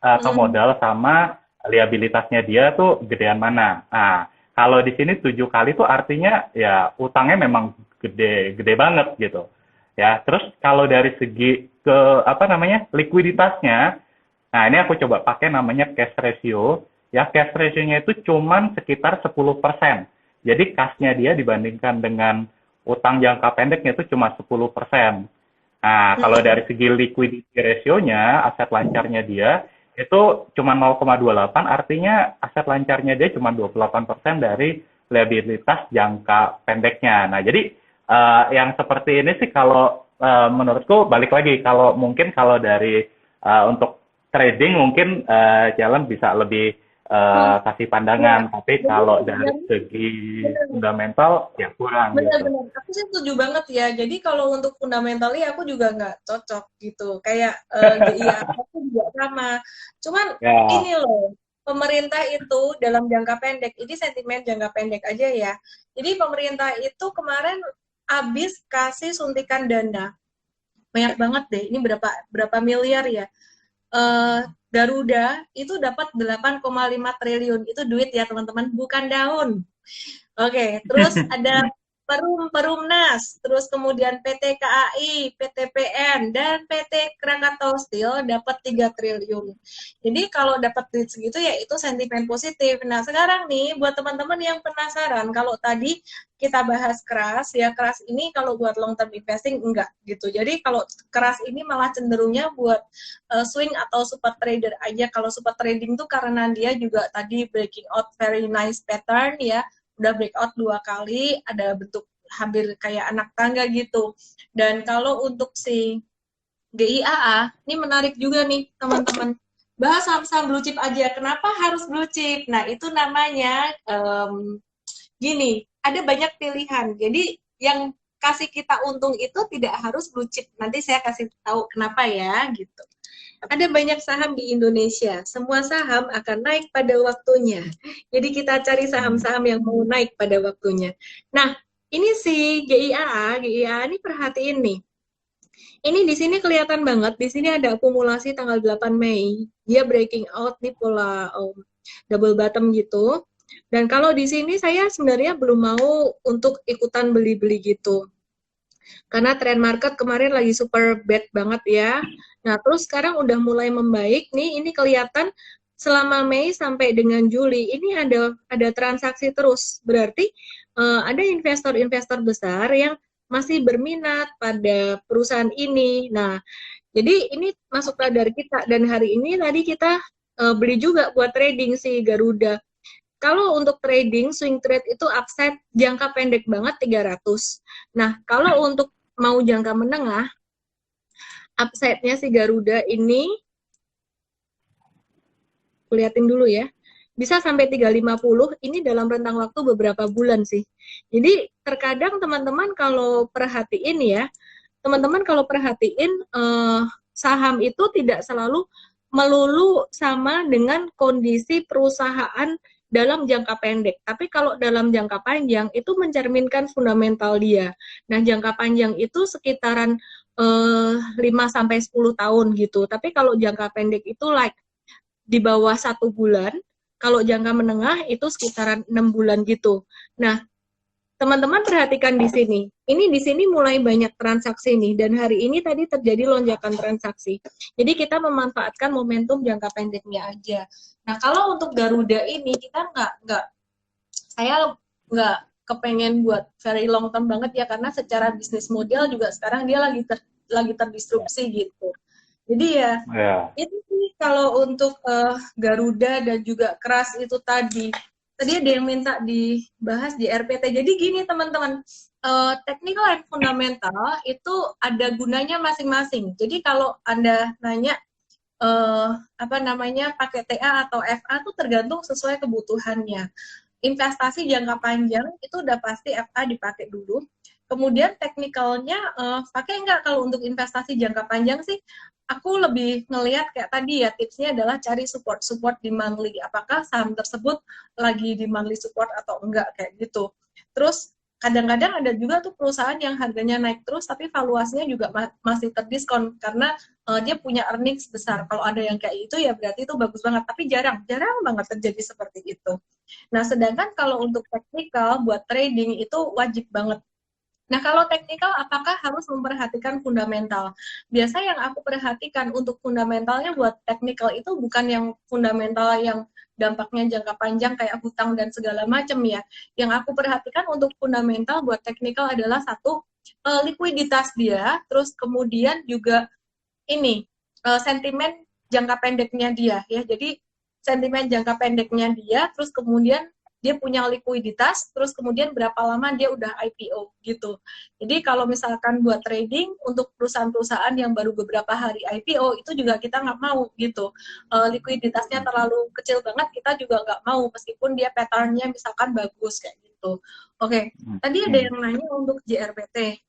atau modal sama liabilitasnya dia tuh gedean mana. Nah, kalau di sini 7 kali itu artinya ya utangnya memang gede banget gitu. Ya, terus kalau dari segi likuiditasnya, nah ini aku coba pakai namanya cash ratio. Ya, cash ratio-nya itu cuman sekitar 10%. Jadi cash-nya dia dibandingkan dengan utang jangka pendeknya itu cuma 10%. Nah, kalau dari segi liquidity ratio-nya, aset lancarnya dia itu cuma 0,28, artinya aset lancarnya dia cuma 28% dari liabilitas jangka pendeknya. Nah, jadi yang seperti ini sih kalau menurutku balik lagi, kalau dari untuk trading mungkin Jalan bisa lebih kasih pandangan, tapi kalau dari segi fundamental ya kurang gitu. Benar-benar, aku sih setuju banget ya. Jadi kalau untuk fundamentalnya aku juga nggak cocok gitu. Kayak GIA aku juga sama. Cuman ini loh, pemerintah itu dalam jangka pendek, ini sentimen jangka pendek aja ya. Jadi pemerintah itu kemarin habis kasih suntikan dana. Banyak banget deh, ini berapa miliar ya. Garuda itu dapat 8,5 triliun. Itu duit ya teman-teman, bukan daun. Oke, terus ada Perumnas, terus kemudian PT KAI, PT PN, dan PT Krakatau Steel dapat 3 triliun. Jadi kalau dapat duit segitu ya itu sentimen positif. Nah sekarang nih buat teman-teman yang penasaran, kalau tadi kita bahas keras, ya keras ini kalau buat long term investing enggak gitu. Jadi kalau keras ini malah cenderungnya buat swing atau super trader aja. Kalau super trading tuh karena dia juga tadi breaking out very nice pattern ya, udah breakout 2 kali, ada bentuk hampir kayak anak tangga gitu. Dan kalau untuk si GIAA, ini menarik juga nih teman-teman. Bahas saham-saham blue chip aja. Kenapa harus blue chip? Nah itu namanya gini, ada banyak pilihan. Jadi yang kasih kita untung itu tidak harus blue chip. Nanti saya kasih tahu kenapa ya gitu. Ada banyak saham di Indonesia. Semua saham akan naik pada waktunya. Jadi kita cari saham-saham yang mau naik pada waktunya. Nah, ini si GIAA ini perhatiin nih. Ini di sini kelihatan banget. Di sini ada akumulasi tanggal 8 Mei. Dia breaking out di pola double bottom gitu. Dan kalau di sini saya sebenarnya belum mau untuk ikutan beli-beli gitu. Karena trend market kemarin lagi super bad banget ya. Nah, terus sekarang udah mulai membaik nih. Ini kelihatan selama Mei sampai dengan Juli ini ada transaksi terus. Berarti ada investor-investor besar yang masih berminat pada perusahaan ini. Nah, jadi ini masuk radar kita dan hari ini tadi kita beli juga buat trading si Garuda. Kalau untuk trading, swing trade itu upside jangka pendek banget 300. Nah, kalau untuk mau jangka menengah, upside-nya si Garuda ini, liatin dulu ya, bisa sampai 350, ini dalam rentang waktu beberapa bulan sih. Jadi, terkadang teman-teman kalau perhatiin ya, teman-teman kalau perhatiin, saham itu tidak selalu melulu sama dengan kondisi perusahaan dalam jangka pendek. Tapi kalau dalam jangka panjang itu mencerminkan fundamental dia. Nah, jangka panjang itu sekitaran 5-10 tahun gitu. Tapi kalau jangka pendek itu like di bawah 1 bulan. Kalau jangka menengah itu sekitaran 6 bulan gitu. Nah, teman-teman perhatikan di sini. Ini di sini mulai banyak transaksi nih dan hari ini tadi terjadi lonjakan transaksi. Jadi kita memanfaatkan momentum jangka pendeknya aja. Nah, kalau untuk Garuda ini kita saya nggak kepengen buat very long term banget ya karena secara bisnis model juga sekarang dia lagi terdisrupsi gitu. Jadi ya itu sih kalau untuk Garuda dan juga keras itu tadi ada yang minta dibahas di RPT. Jadi gini teman-teman, technical and fundamental itu ada gunanya masing-masing. Jadi kalau Anda nanya pakai TA atau FA itu tergantung sesuai kebutuhannya. Investasi jangka panjang itu udah pasti FA dipakai dulu. Kemudian teknikalnya pakai nggak kalau untuk investasi jangka panjang sih? Aku lebih ngelihat kayak tadi ya, tipsnya adalah cari support di monthly. Apakah saham tersebut lagi di monthly support atau enggak kayak gitu. Terus kadang-kadang ada juga tuh perusahaan yang harganya naik terus tapi valuasinya juga masih terdiskon karena dia punya earnings besar. Kalau ada yang kayak itu ya berarti itu bagus banget, tapi jarang banget terjadi seperti itu. Nah, sedangkan kalau untuk technical buat trading itu wajib banget. Nah, kalau teknikal, apakah harus memperhatikan fundamental? Biasa yang aku perhatikan untuk fundamentalnya buat teknikal itu bukan yang fundamental yang dampaknya jangka panjang kayak hutang dan segala macam ya. Yang aku perhatikan untuk fundamental buat teknikal adalah satu, likuiditas dia, terus kemudian juga ini, sentimen jangka pendeknya dia ya. Jadi sentimen jangka pendeknya dia, terus kemudian dia punya likuiditas, terus kemudian berapa lama dia udah IPO gitu. Jadi kalau misalkan buat trading untuk perusahaan-perusahaan yang baru beberapa hari IPO itu juga kita nggak mau gitu. Likuiditasnya terlalu kecil banget kita juga nggak mau meskipun dia patternnya misalkan bagus kayak gitu. Oke, tadi ada yang nanya untuk JRPT.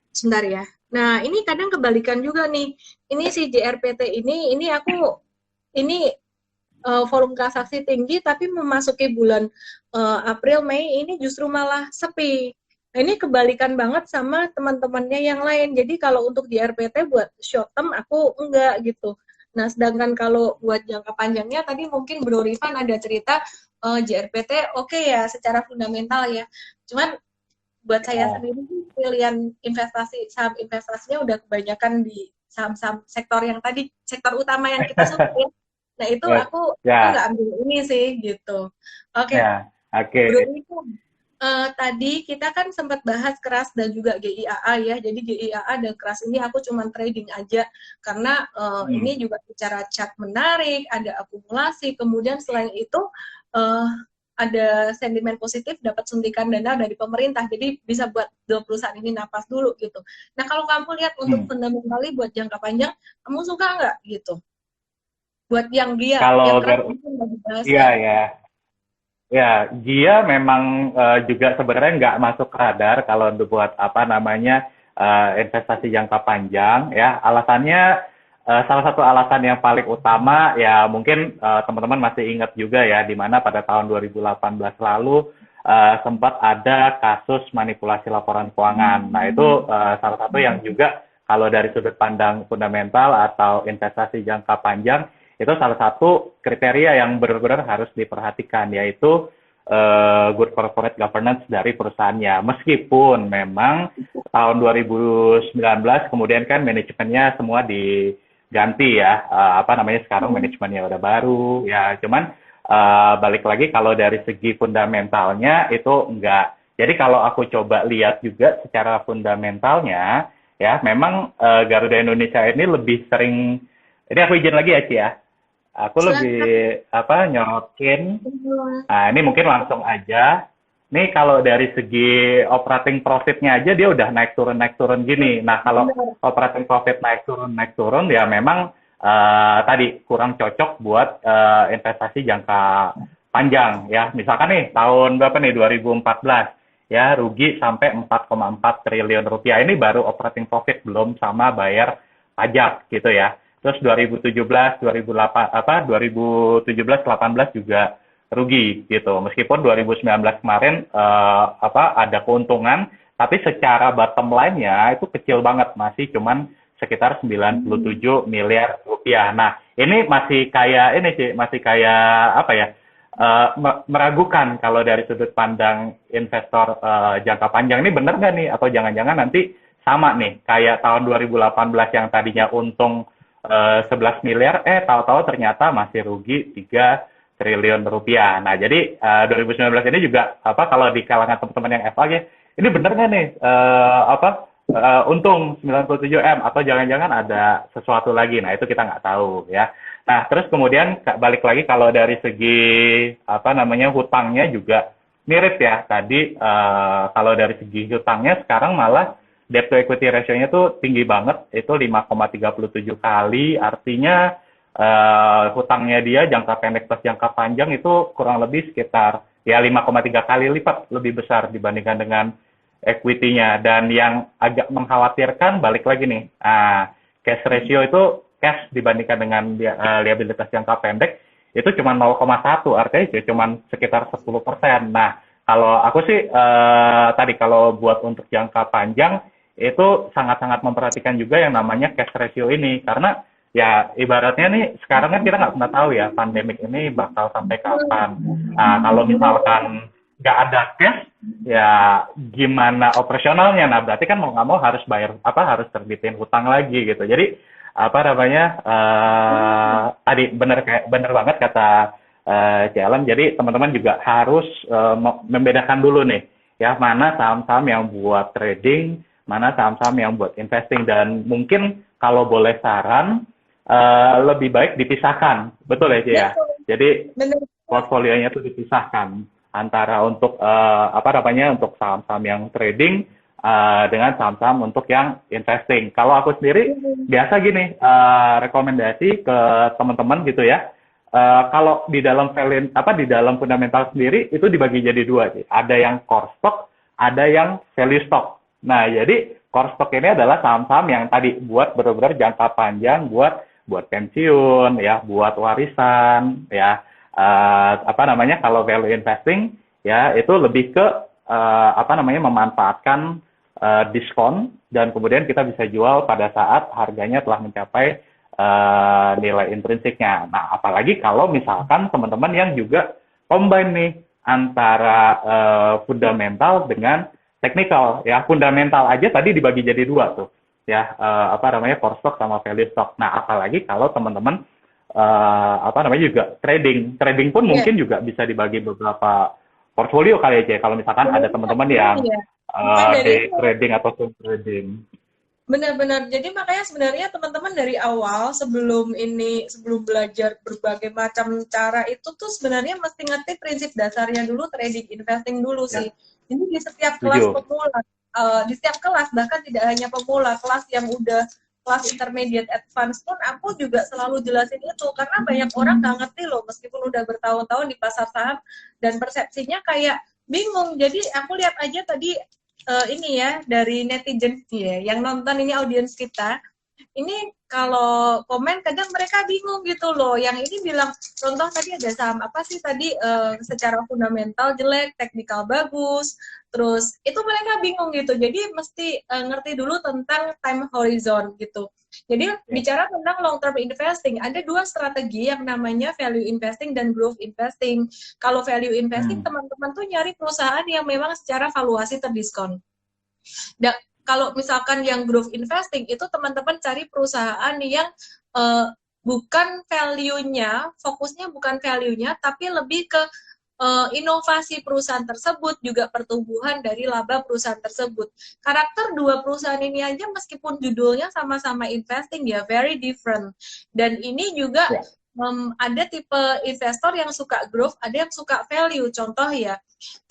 Sebentar ya. Nah ini kadang kebalikan juga nih. Ini si JRPT ini volume transaksi tinggi tapi memasuki bulan April Mei ini justru malah sepi. Nah, ini kebalikan banget sama teman-temannya yang lain. Jadi kalau untuk di RPT buat short term aku enggak gitu. Nah, sedangkan kalau buat jangka panjangnya tadi mungkin Bro Rifan ada cerita JRPT oke ya secara fundamental ya. Cuman buat saya Ya, sendiri pilihan investasi saham investasinya udah kebanyakan di saham-saham sektor yang tadi sektor utama yang kita suka ya. Nah, itu ya, aku ya, nggak ambil ini sih gitu. Oke, ya. Oke. Bro Rifan, tadi kita kan sempat bahas keras dan juga GIAA ya. Jadi GIAA dan keras ini aku cuma trading aja karena Hmm. ini juga bicara chart menarik, ada akumulasi, kemudian selain itu uh, ada sentimen positif dapat suntikan dana dari pemerintah. Jadi bisa buat dua perusahaan ini napas dulu gitu. Nah, kalau kamu lihat untuk Hmm. fundamentally buat jangka panjang, kamu suka nggak gitu? Buat yang dia, yang Kalau keras mungkin nggak dibahas iya ya. ya. Ya, dia memang juga sebenarnya nggak masuk radar kalau untuk buat apa namanya investasi jangka panjang ya. Alasannya salah satu alasan yang paling utama ya mungkin teman-teman masih ingat juga ya di mana pada tahun 2018 lalu sempat ada kasus manipulasi laporan keuangan. Nah, itu salah satu yang juga kalau dari sudut pandang fundamental atau investasi jangka panjang itu salah satu kriteria yang benar-benar harus diperhatikan, yaitu good corporate governance dari perusahaannya. Meskipun memang tahun 2019 kemudian kan manajemennya semua diganti ya, apa namanya sekarang manajemennya udah baru, ya cuman balik lagi kalau dari segi fundamentalnya itu enggak. Jadi kalau aku coba lihat juga secara fundamentalnya, ya memang Garuda Indonesia ini lebih sering, ini aku izin lagi ya Ci ya, aku lebih Silakan. apa nyorotin. Nah, ini mungkin langsung aja. Nih kalau dari segi operating profit-nya aja dia udah naik turun gini. Nah, kalau Benar. operating profit naik turun ya memang tadi kurang cocok buat investasi jangka panjang ya. Misalkan nih tahun berapa nih 2014 ya rugi sampai 4,4 triliun rupiah. Ini baru operating profit belum sama bayar pajak gitu ya. Terus 2017, 2008 apa 2017 18 juga rugi gitu. Meskipun 2019 kemarin apa ada keuntungan, tapi secara bottom line-nya itu kecil banget, masih cuman sekitar 97 miliar rupiah. Nah, ini masih kayak ini sih, masih kayak apa ya? Meragukan kalau dari sudut pandang investor jangka panjang ini benar nggak nih atau jangan-jangan nanti sama nih kayak tahun 2018 yang tadinya untung 11 miliar tahu-tahu ternyata masih rugi 3 triliun rupiah. Nah, jadi 2019 ini juga apa kalau di kalangan teman-teman yang FA ya, ini benar nggak nih apa untung 97M atau jangan-jangan ada sesuatu lagi. Nah, itu kita nggak tahu ya. Nah, terus kemudian balik lagi kalau dari segi apa namanya hutangnya juga mirip ya. Tadi kalau dari segi hutangnya sekarang malah debt to equity ratio-nya tuh tinggi banget, itu 5,37 kali, artinya hutangnya dia jangka pendek plus jangka panjang itu kurang lebih sekitar ya 5,3 kali lipat lebih besar dibandingkan dengan equity-nya. Dan yang agak mengkhawatirkan balik lagi nih, cash ratio itu cash dibandingkan dengan liabilitas jangka pendek itu cuma 0,1, artinya cuma sekitar 10%. Nah, kalau aku sih tadi kalau buat untuk jangka panjang itu sangat-sangat memperhatikan juga yang namanya cash ratio ini karena ya ibaratnya nih sekarang kan kita nggak pernah tahu ya pandemik ini bakal sampai kapan. Nah, kalau misalkan nggak ada cash, ya gimana operasionalnya? Nah, berarti kan mau nggak mau harus bayar apa harus terbitin hutang lagi gitu. Jadi apa namanya tadi bener banget kata Jalan. Jadi teman-teman juga harus membedakan dulu nih ya mana saham-saham yang buat trading, mana saham-saham yang buat investing dan mungkin kalau boleh saran lebih baik dipisahkan, betul ya Cia? Betul. Jadi Benar. portfolionya itu dipisahkan antara untuk apa namanya untuk saham-saham yang trading dengan saham-saham untuk yang investing. Kalau aku sendiri biasa gini rekomendasi ke teman-teman gitu ya. Kalau di dalam value apa di dalam fundamental sendiri itu dibagi jadi dua sih. Ada yang core stock, ada yang value stock. Nah, jadi core stock ini adalah saham-saham yang tadi buat benar-benar jangka panjang, buat pensiun, ya, buat warisan, ya, apa namanya kalau value investing, ya itu lebih ke apa namanya memanfaatkan diskon dan kemudian kita bisa jual pada saat harganya telah mencapai nilai intrinsiknya. Nah, apalagi kalau misalkan teman-teman yang juga combine nih antara fundamental dengan technical. Ya, fundamental aja tadi dibagi jadi dua tuh. Ya, apa namanya, core stock sama value stock. Nah, apalagi kalau teman-teman apa namanya juga trading. Trading pun mungkin juga bisa dibagi beberapa portfolio kali aja. Kalau misalkan ada teman-teman yang Ya. Makanya dari day itu trading atau swing trading. benar-benar. Jadi makanya sebenarnya teman-teman dari awal sebelum belajar berbagai macam cara itu tuh sebenarnya mesti ngerti prinsip dasarnya dulu trading investing dulu Ya, sih. Jadi di setiap kelas setuju. pemula, di setiap kelas bahkan tidak hanya pemula, kelas yang udah kelas intermediate advance pun aku juga selalu jelasin itu karena banyak orang nggak ngerti loh meskipun udah bertahun-tahun di pasar saham dan persepsinya kayak bingung. Jadi aku lihat aja tadi ini ya dari netizen ya yang nonton ini audiens kita ini kalau komen kadang mereka bingung gitu loh yang ini bilang contoh tadi ada saham apa sih tadi secara fundamental jelek teknikal bagus terus itu mereka bingung gitu jadi mesti ngerti dulu tentang time horizon gitu jadi Ya. bicara tentang long term investing ada dua strategi yang namanya value investing dan growth investing kalau value investing Hmm. teman-teman tuh nyari perusahaan yang memang secara valuasi terdiskon. Kalau misalkan yang growth investing itu teman-teman cari perusahaan yang uh, bukan value-nya, fokusnya bukan value-nya, tapi lebih ke inovasi perusahaan tersebut, juga pertumbuhan dari laba perusahaan tersebut. Karakter dua perusahaan ini aja meskipun judulnya sama-sama investing ya, very different. Dan ini juga Ya. ada tipe investor yang suka growth, ada yang suka value. Contoh ya,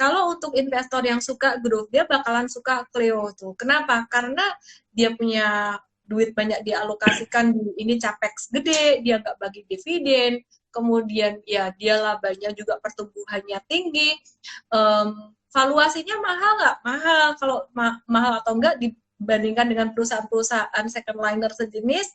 kalau untuk investor yang suka growth, dia bakalan suka Cleo tuh. Kenapa? Karena dia punya duit banyak dialokasikan di ini capex gede, dia nggak bagi dividen, kemudian ya dia labanya juga pertumbuhannya tinggi, valuasinya mahal nggak? Mahal. Kalau mahal atau enggak dibandingkan dengan perusahaan-perusahaan second liner sejenis,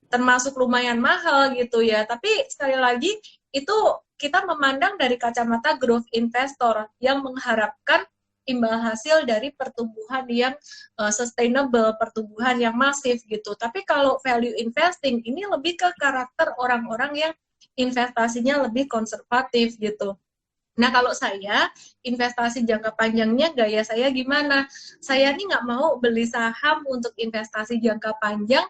termasuk lumayan mahal gitu ya. Tapi sekali lagi itu kita memandang dari kacamata growth investor yang mengharapkan imbal hasil dari pertumbuhan yang sustainable, pertumbuhan yang masif gitu. Tapi kalau value investing ini lebih ke karakter orang-orang yang investasinya lebih konservatif gitu. Nah, kalau saya, investasi jangka panjangnya gaya saya gimana? Saya nih nggak mau beli saham untuk investasi jangka panjang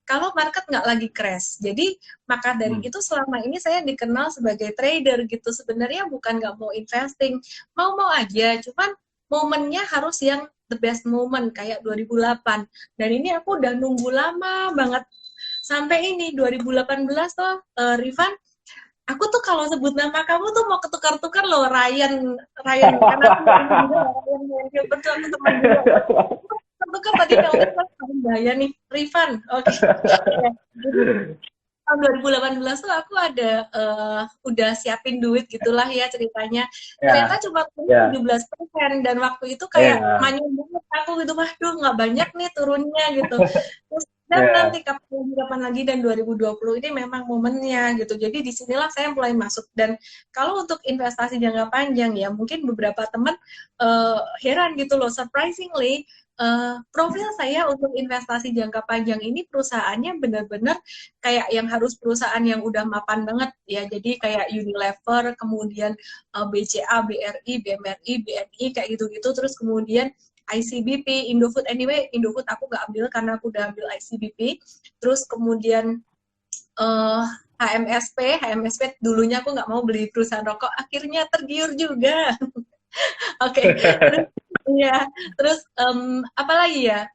kalau market nggak lagi crash. Jadi, maka dari Hmm. itu selama ini saya dikenal sebagai trader gitu. Sebenarnya bukan nggak mau investing, mau-mau aja. Cuman momennya harus yang the best moment, kayak 2008. Dan ini aku udah nunggu lama banget. Sampai ini, 2018 tuh, Rifan, aku tuh kalau sebut nama kamu tuh mau ketukar-tukar loh, Ryan, Ryan, karena aku ini juga Ryan Gilbert tuh aku teman juga. Tukar tadi Melvin kan bahaya nih, Rifan, oke. Ya, jadi tahun 2018 tuh aku ada udah siapin duit gitulah ya ceritanya. Ternyata Ya, cuma ya, 17% dan waktu itu kayak ya, manyun banget aku gitu, waduh nggak banyak nih turunnya gitu. Terus dan nanti ya, kapan lagi dan 2020 ini memang momennya gitu. Jadi disinilah saya mulai masuk dan kalau untuk investasi jangka panjang ya mungkin beberapa teman heran gitu loh, surprisingly profil saya untuk investasi jangka panjang ini perusahaannya benar-benar kayak yang harus perusahaan yang udah mapan banget ya. Jadi kayak Unilever, kemudian BCA, BRI, BMRI, BNI kayak gitu-gitu. Terus kemudian ICBP, Indofood. Anyway, Indofood aku nggak ambil karena aku udah ambil ICBP. Terus kemudian HMSP dulunya aku nggak mau beli perusahaan rokok, akhirnya tergiur juga. Oke, terus ya, terus apa lagi ya?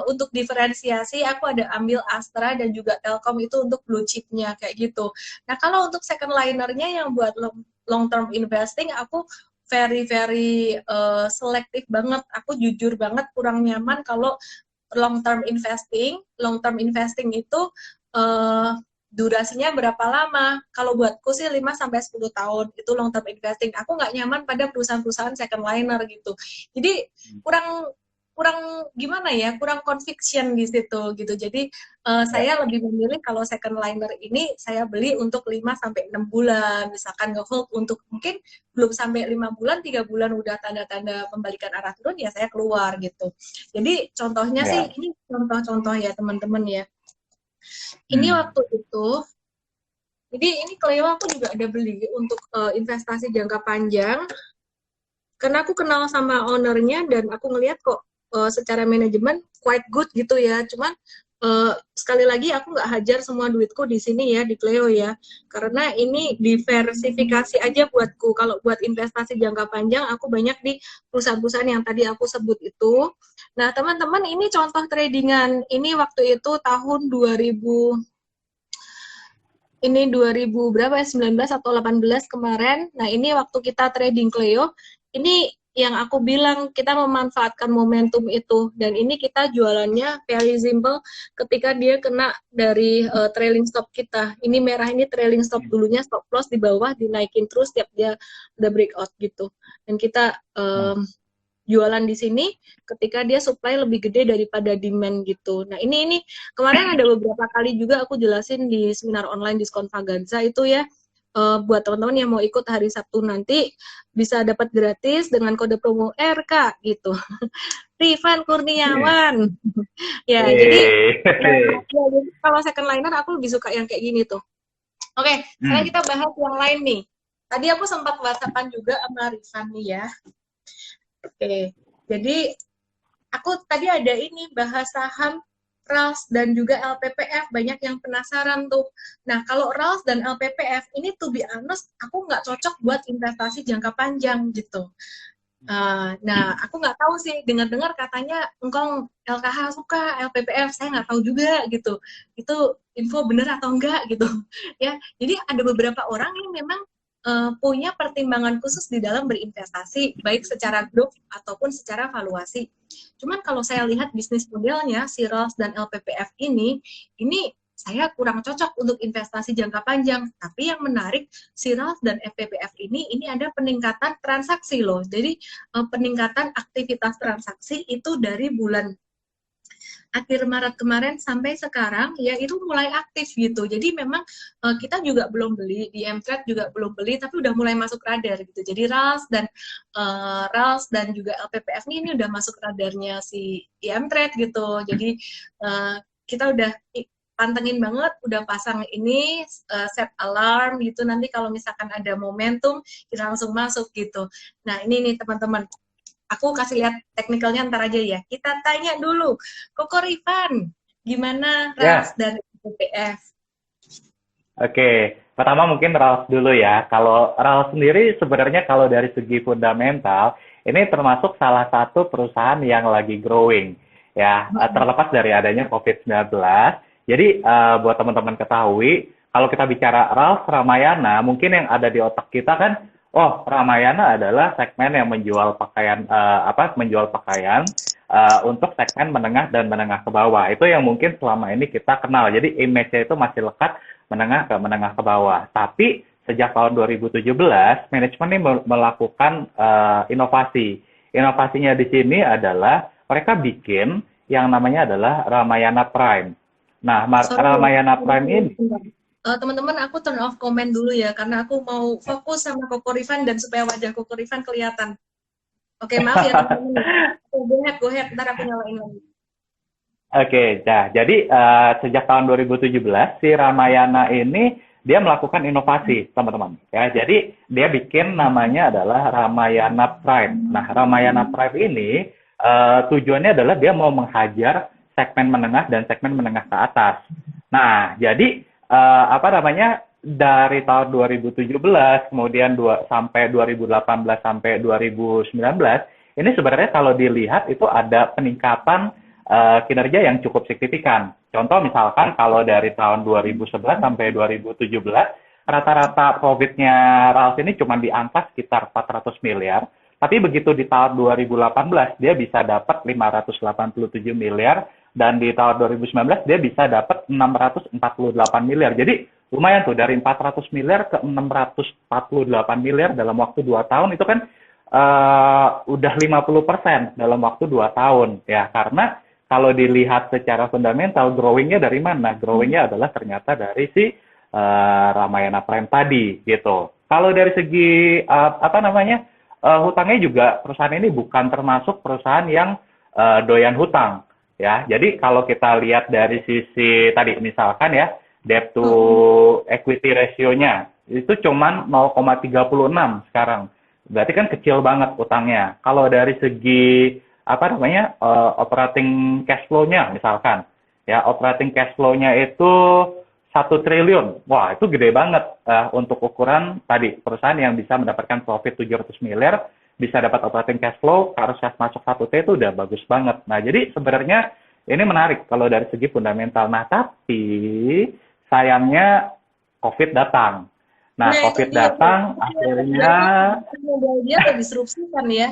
Untuk diferensiasi, aku ada ambil Astra dan juga Telkom itu untuk blue chipnya kayak gitu. Nah, kalau untuk second linernya yang buat long term investing, aku very very selektif banget. Aku jujur banget kurang nyaman kalau long term investing. Long term investing itu uh, durasinya berapa lama? Kalau buatku sih 5 sampai 10 tahun itu long term investing. Aku nggak nyaman pada perusahaan-perusahaan second liner gitu. Jadi kurang kurang gimana ya, kurang conviction di situ gitu. Jadi ya, saya lebih memilih kalau second liner ini saya beli untuk 5 sampai 6 bulan, misalkan nge-hold untuk mungkin belum sampai 5 bulan, 3 bulan udah tanda-tanda pembalikan arah turun ya saya keluar gitu. Jadi contohnya sih ya. ini contoh-contoh ya teman-teman ya. Ini Hmm. waktu itu, jadi ini Cleo aku juga ada beli untuk investasi jangka panjang, karena aku kenal sama ownernya dan aku ngelihat kok secara manajemen quite good gitu ya. Cuman sekali lagi aku nggak hajar semua duitku di sini ya, di Cleo ya, karena ini diversifikasi aja buatku. Kalau buat investasi jangka panjang aku banyak di perusahaan-perusahaan yang tadi aku sebut itu. Nah teman-teman, ini contoh tradingan ini waktu itu tahun 2000, ini 2000 berapa ya, 19 atau 18 kemarin. Nah, ini waktu kita trading Cleo, ini yang aku bilang kita memanfaatkan momentum itu, dan ini kita jualannya very simple ketika dia kena dari trailing stop kita. Ini merah, ini trailing stop dulunya, stop loss di bawah, dinaikin terus tiap dia udah breakout gitu. Dan kita jualan di sini ketika dia supply lebih gede daripada demand gitu. Nah, ini kemarin ada beberapa kali juga aku jelasin di seminar online diskon Vaganza itu ya. Buat teman-teman yang mau ikut hari Sabtu nanti bisa dapat gratis dengan kode promo RK gitu. Rifan Kurniawan. Ya, jadi kalau second liner aku lebih suka yang kayak gini tuh. Oke, sekarang kita bahas yang lain nih. Tadi aku sempat WhatsApp-an juga sama Rifan nih ya. Oke, jadi aku tadi ada ini bahas saham RALS dan juga LPPF, banyak yang penasaran tuh. Nah, kalau RALS dan LPPF ini to be honest, aku nggak cocok buat investasi jangka panjang gitu. Nah, aku nggak tahu sih, dengar-dengar katanya engkong LKH suka, LPPF saya nggak tahu juga gitu. Itu info bener atau enggak gitu ya. Jadi ada beberapa orang yang memang punya pertimbangan khusus di dalam berinvestasi, baik secara grup ataupun secara valuasi. Cuman kalau saya lihat bisnis modelnya si RALS dan LPPF ini saya kurang cocok untuk investasi jangka panjang. Tapi yang menarik, si RALS dan FPPF ini ada peningkatan transaksi loh. Jadi peningkatan aktivitas transaksi itu dari bulan akhir Maret kemarin sampai sekarang ya itu mulai aktif gitu. Jadi memang kita juga belum beli di Mtrade, juga belum beli, tapi udah mulai masuk radar gitu. Jadi RALS dan juga LPPF ini udah masuk radarnya si Mtrade gitu. Jadi kita udah pantengin banget, udah pasang ini set alarm gitu, nanti kalau misalkan ada momentum kita langsung masuk gitu. Nah ini nih teman-teman, aku kasih lihat teknikalnya ntar aja ya. Kita tanya dulu, Koko Rifan, gimana RALS dan LPPF? Oke, pertama mungkin RALS dulu ya. Kalau RALS sendiri sebenarnya kalau dari segi fundamental, ini termasuk salah satu perusahaan yang lagi growing. Ya, terlepas dari adanya COVID-19. Jadi, buat teman-teman ketahui, kalau kita bicara RALS Ramayana, mungkin yang ada di otak kita kan, oh, Ramayana adalah segmen yang menjual pakaian, menjual pakaian untuk segmen menengah dan menengah ke bawah. Itu yang mungkin selama ini kita kenal. Jadi, image-nya itu masih lekat menengah ke bawah. Tapi sejak tahun 2017, manajemen ini melakukan inovasi. Inovasinya di sini adalah mereka bikin yang namanya adalah Ramayana Prime. Nah, Ramayana Prime ini teman-teman, aku turn off komen dulu ya, karena aku mau fokus sama Koko Rifan dan supaya wajah Koko Rifan kelihatan. Oke, maaf ya teman-teman. Go ahead, ntar aku nyalain lagi. Oke, nah, jadi sejak tahun 2017 si Ramayana ini dia melakukan inovasi, teman-teman. Ya, jadi dia bikin namanya adalah Ramayana Prime. Nah, Ramayana Prime ini tujuannya adalah dia mau menghajar segmen menengah dan segmen menengah ke atas. Nah, jadi dari tahun 2017 kemudian sampai 2018 sampai 2019 ini sebenarnya kalau dilihat itu ada peningkatan kinerja yang cukup signifikan. Contoh misalkan kalau dari tahun 2011 sampai 2017, rata-rata profitnya RALS ini cuma di angka sekitar 400 miliar, tapi begitu di tahun 2018 dia bisa dapat 587 miliar, dan di tahun 2019 dia bisa dapat 648 miliar. Jadi lumayan tuh, dari 400 miliar ke 648 miliar dalam waktu 2 tahun, itu kan udah 50% dalam waktu 2 tahun. Ya, karena kalau dilihat secara fundamental, growing-nya dari mana? Growing-nya adalah ternyata dari si Ramayana Prime tadi, gitu. Kalau dari segi hutangnya juga perusahaan ini bukan termasuk perusahaan yang doyan hutang. ya. Jadi kalau kita lihat dari sisi tadi misalkan ya debt to equity ratio-nya itu cuman 0,36 sekarang. Berarti kan kecil banget utangnya. Kalau dari segi apa namanya operating cash flow-nya misalkan ya operating cash flow-nya itu 1 triliun. Wah, itu gede banget untuk ukuran tadi perusahaan yang bisa mendapatkan profit 700 miliar, bisa dapat operating cash flow, harus cash masuk 1T itu udah bagus banget. Nah, jadi sebenarnya ini menarik kalau dari segi fundamental. Nah, tapi sayangnya COVID datang. Nah, Nah, itu COVID dia tuh. datang akhirnya Berarti modal dia terdisrupsi kan ya?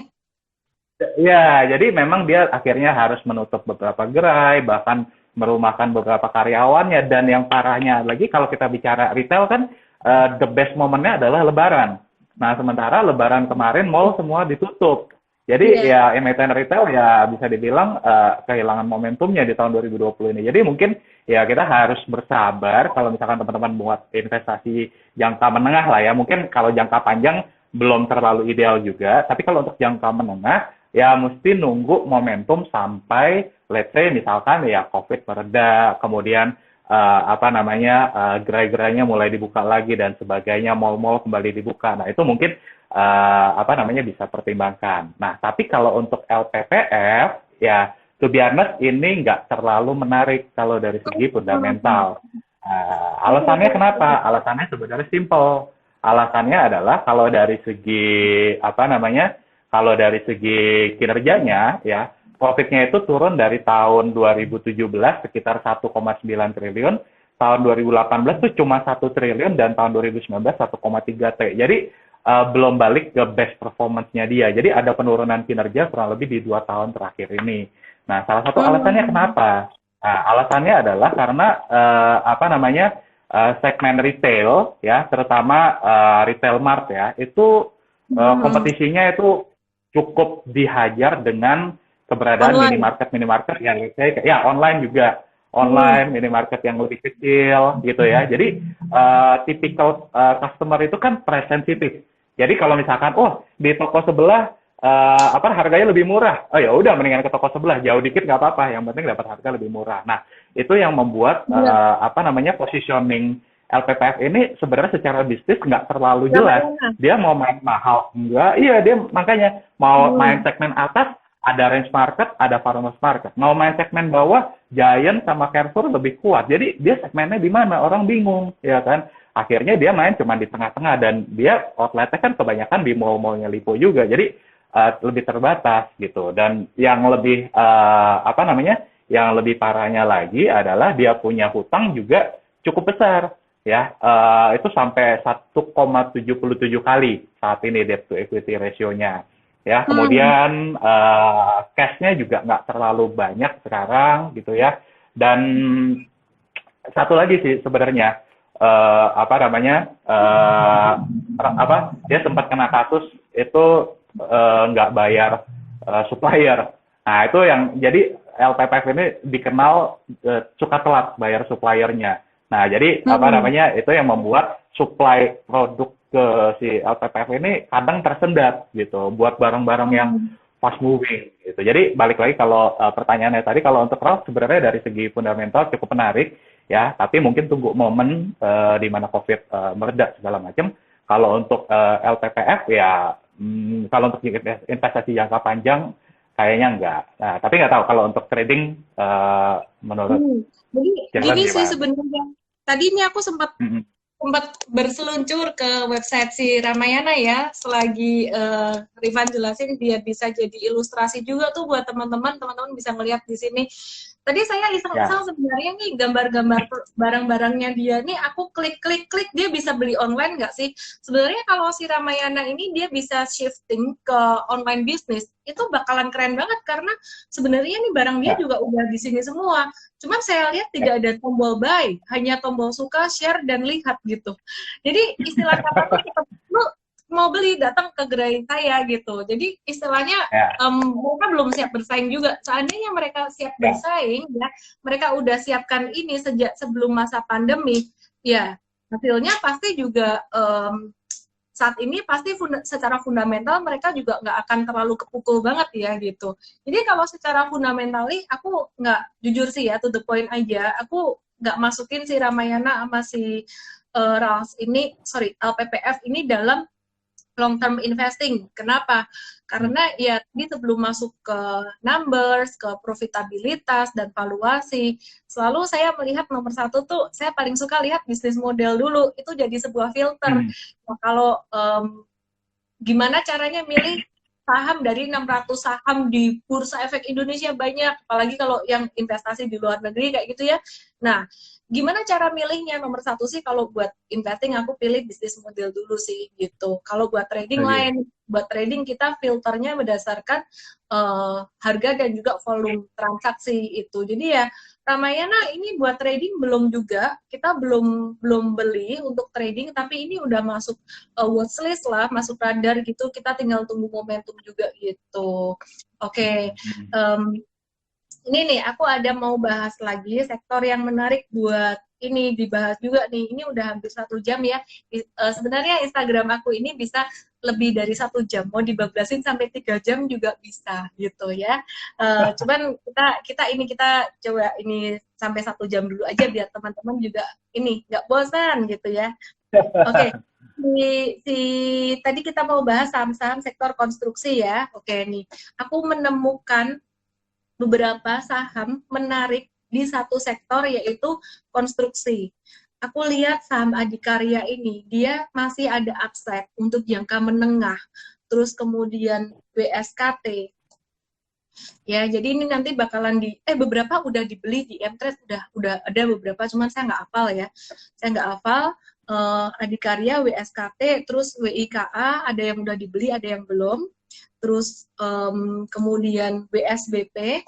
ya, jadi memang dia akhirnya harus menutup beberapa gerai, bahkan merumahkan beberapa karyawannya, dan yang parahnya lagi kalau kita bicara retail kan the best momennya adalah Lebaran. Nah, sementara Lebaran kemarin mall semua ditutup. Jadi Iya. ya emiten retail ya bisa dibilang kehilangan momentumnya di tahun 2020 ini. Jadi mungkin ya kita harus bersabar kalau misalkan teman-teman buat investasi jangka menengah lah ya. Mungkin kalau jangka panjang belum terlalu ideal juga, tapi kalau untuk jangka menengah ya mesti nunggu momentum sampai let's say misalkan ya COVID mereda, kemudian apa namanya gerai-gerainya mulai dibuka lagi dan sebagainya, mall-mall kembali dibuka. Nah, itu mungkin apa namanya bisa pertimbangkan. Nah, tapi kalau untuk LPPF ya to be honest ini nggak terlalu menarik kalau dari segi fundamental. Alasannya kenapa? Alasannya sebenarnya simple. Alasannya adalah kalau dari segi apa namanya kalau dari segi kinerjanya, ya, profitnya itu turun dari tahun 2017 sekitar 1,9 triliun, tahun 2018 itu cuma 1 triliun, dan tahun 2019 1,3 T. Jadi belum balik ke best performance-nya dia. Jadi ada penurunan kinerja kurang lebih di 2 tahun terakhir ini. Nah, salah satu alasannya kenapa? Nah, alasannya adalah karena apa namanya segmen retail, ya, terutama retail mart ya, itu kompetisinya itu cukup dihajar dengan keberadaan Online. minimarket yang kayak ya online juga online minimarket yang lebih kecil gitu ya. Jadi tipikal customer itu kan price sensitive. Jadi kalau misalkan oh di toko sebelah apa harganya lebih murah, oh ya udah mendingan ke toko sebelah jauh dikit nggak apa-apa, yang penting dapat harga lebih murah. Nah itu yang membuat Iya. apa namanya positioning LPPF ini sebenarnya secara bisnis nggak terlalu Sama jelas. Yana. Dia mau main mahal enggak? Iya dia makanya mau main segmen atas ada range market, ada farmers market. Mau main segmen bawah, Giant sama Carrefour lebih kuat. Jadi dia segmennya di mana? Orang bingung, ya kan? Akhirnya dia main cuma di tengah-tengah dan dia outletnya kan kebanyakan di mall-mallnya Lipo juga. Jadi lebih terbatas gitu. Dan yang lebih apa namanya? Yang lebih parahnya lagi adalah dia punya hutang juga cukup besar ya itu sampai 1,77 kali saat ini debt to equity ratio-nya ya kemudian cash-nya juga nggak terlalu banyak sekarang gitu ya dan satu lagi sih sebenarnya apa namanya apa dia sempat kena kasus itu nggak bayar supplier. Nah itu yang jadi LPPF ini dikenal suka telat bayar suppliernya. Nah jadi apa namanya itu yang membuat supply produk ke si LPPF ini kadang tersendat gitu buat barang-barang yang fast moving gitu. Jadi balik lagi kalau pertanyaannya tadi kalau untuk Ralph sebenarnya dari segi fundamental cukup menarik ya, tapi mungkin tunggu momen di mana COVID mereda segala macam. Kalau untuk LPPF ya kalau untuk investasi jangka panjang kayaknya enggak. Nah, tapi nggak tahu kalau untuk trading menurut Jadi Jalen gini sih gimana? sebenarnya. Tadinya aku sempat berseluncur ke website si Ramayana ya, selagi Rifan jelasin biar bisa jadi ilustrasi juga tuh buat teman-teman bisa melihat di sini. Tadi saya iseng-iseng sebenarnya nih gambar-gambar barang-barangnya dia nih aku klik dia bisa beli online nggak sih? Sebenarnya kalau si Ramayana ini dia bisa shifting ke online bisnis itu bakalan keren banget karena sebenarnya nih barang dia juga udah di sini semua. Cuman saya lihat tidak ada tombol buy, hanya tombol suka, share, dan lihat gitu. Jadi istilah kata tuh lu mau beli datang ke gerai saya gitu. Jadi istilahnya mereka belum siap bersaing juga. Seandainya mereka siap bersaing, ya mereka udah siapkan ini sejak sebelum masa pandemi, ya hasilnya pasti juga saat ini pasti secara fundamental mereka juga nggak akan terlalu kepukul banget ya gitu. Jadi kalau secara fundamentali aku nggak, jujur sih ya, to the point aja, aku nggak masukin si Ramayana sama si RALS ini, sorry, LPPF ini dalam long term investing. Kenapa? Karena ya ini sebelum masuk ke numbers, ke profitabilitas dan valuasi, selalu saya melihat nomor satu tuh, saya paling suka lihat bisnis model dulu, itu jadi sebuah filter. Nah, kalau gimana caranya milih saham dari 600 saham di Bursa Efek Indonesia banyak, apalagi kalau yang investasi di luar negeri kayak gitu ya. Nah, gimana cara milihnya? Nomor satu sih kalau buat investing aku pilih bisnis model dulu sih gitu. Kalau buat trading lain, buat trading kita filternya berdasarkan harga dan juga volume transaksi itu. Jadi ya Ramayana ini buat trading belum juga, kita belum beli untuk trading, tapi ini udah masuk watchlist lah, masuk radar gitu, kita tinggal tunggu momentum juga gitu. Oke. Ini nih, aku ada mau bahas lagi sektor yang menarik buat ini dibahas juga nih. Ini udah hampir 1 jam ya. Sebenarnya Instagram aku ini bisa lebih dari 1 jam. Mau dibablasin sampai 3 jam juga bisa gitu ya. Cuman kita coba ini sampai 1 jam dulu aja biar teman-teman juga ini nggak bosan gitu ya. Oke. Tadi kita mau bahas saham-saham sektor konstruksi ya. Oke nih, aku menemukan beberapa saham menarik di satu sektor yaitu konstruksi. Aku lihat saham Adikarya ini, dia masih ada upside untuk jangka menengah. Terus kemudian WSKT. Ya, jadi ini nanti bakalan beberapa udah dibeli di Mtrade, udah ada beberapa, cuman saya nggak hafal ya. Saya nggak hafal. Adikarya, WSKT, terus WIKA, ada yang udah dibeli, ada yang belum. Terus kemudian WSBP,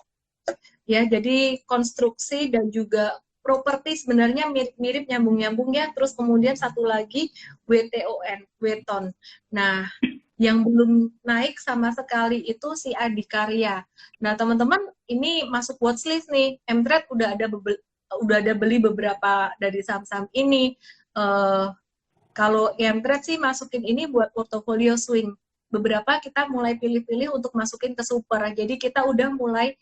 ya, jadi konstruksi dan juga properti sebenarnya mirip-mirip, nyambung-nyambung ya. Terus kemudian satu lagi WTON, Weton. Nah, yang belum naik sama sekali itu si Adikarya. Nah, teman-teman, ini masuk watchlist nih. Mtrade udah ada beli beberapa dari saham-saham ini. Kalau Mtrade sih masukin ini buat portofolio swing. Beberapa kita mulai pilih-pilih untuk masukin ke super. Jadi kita udah mulai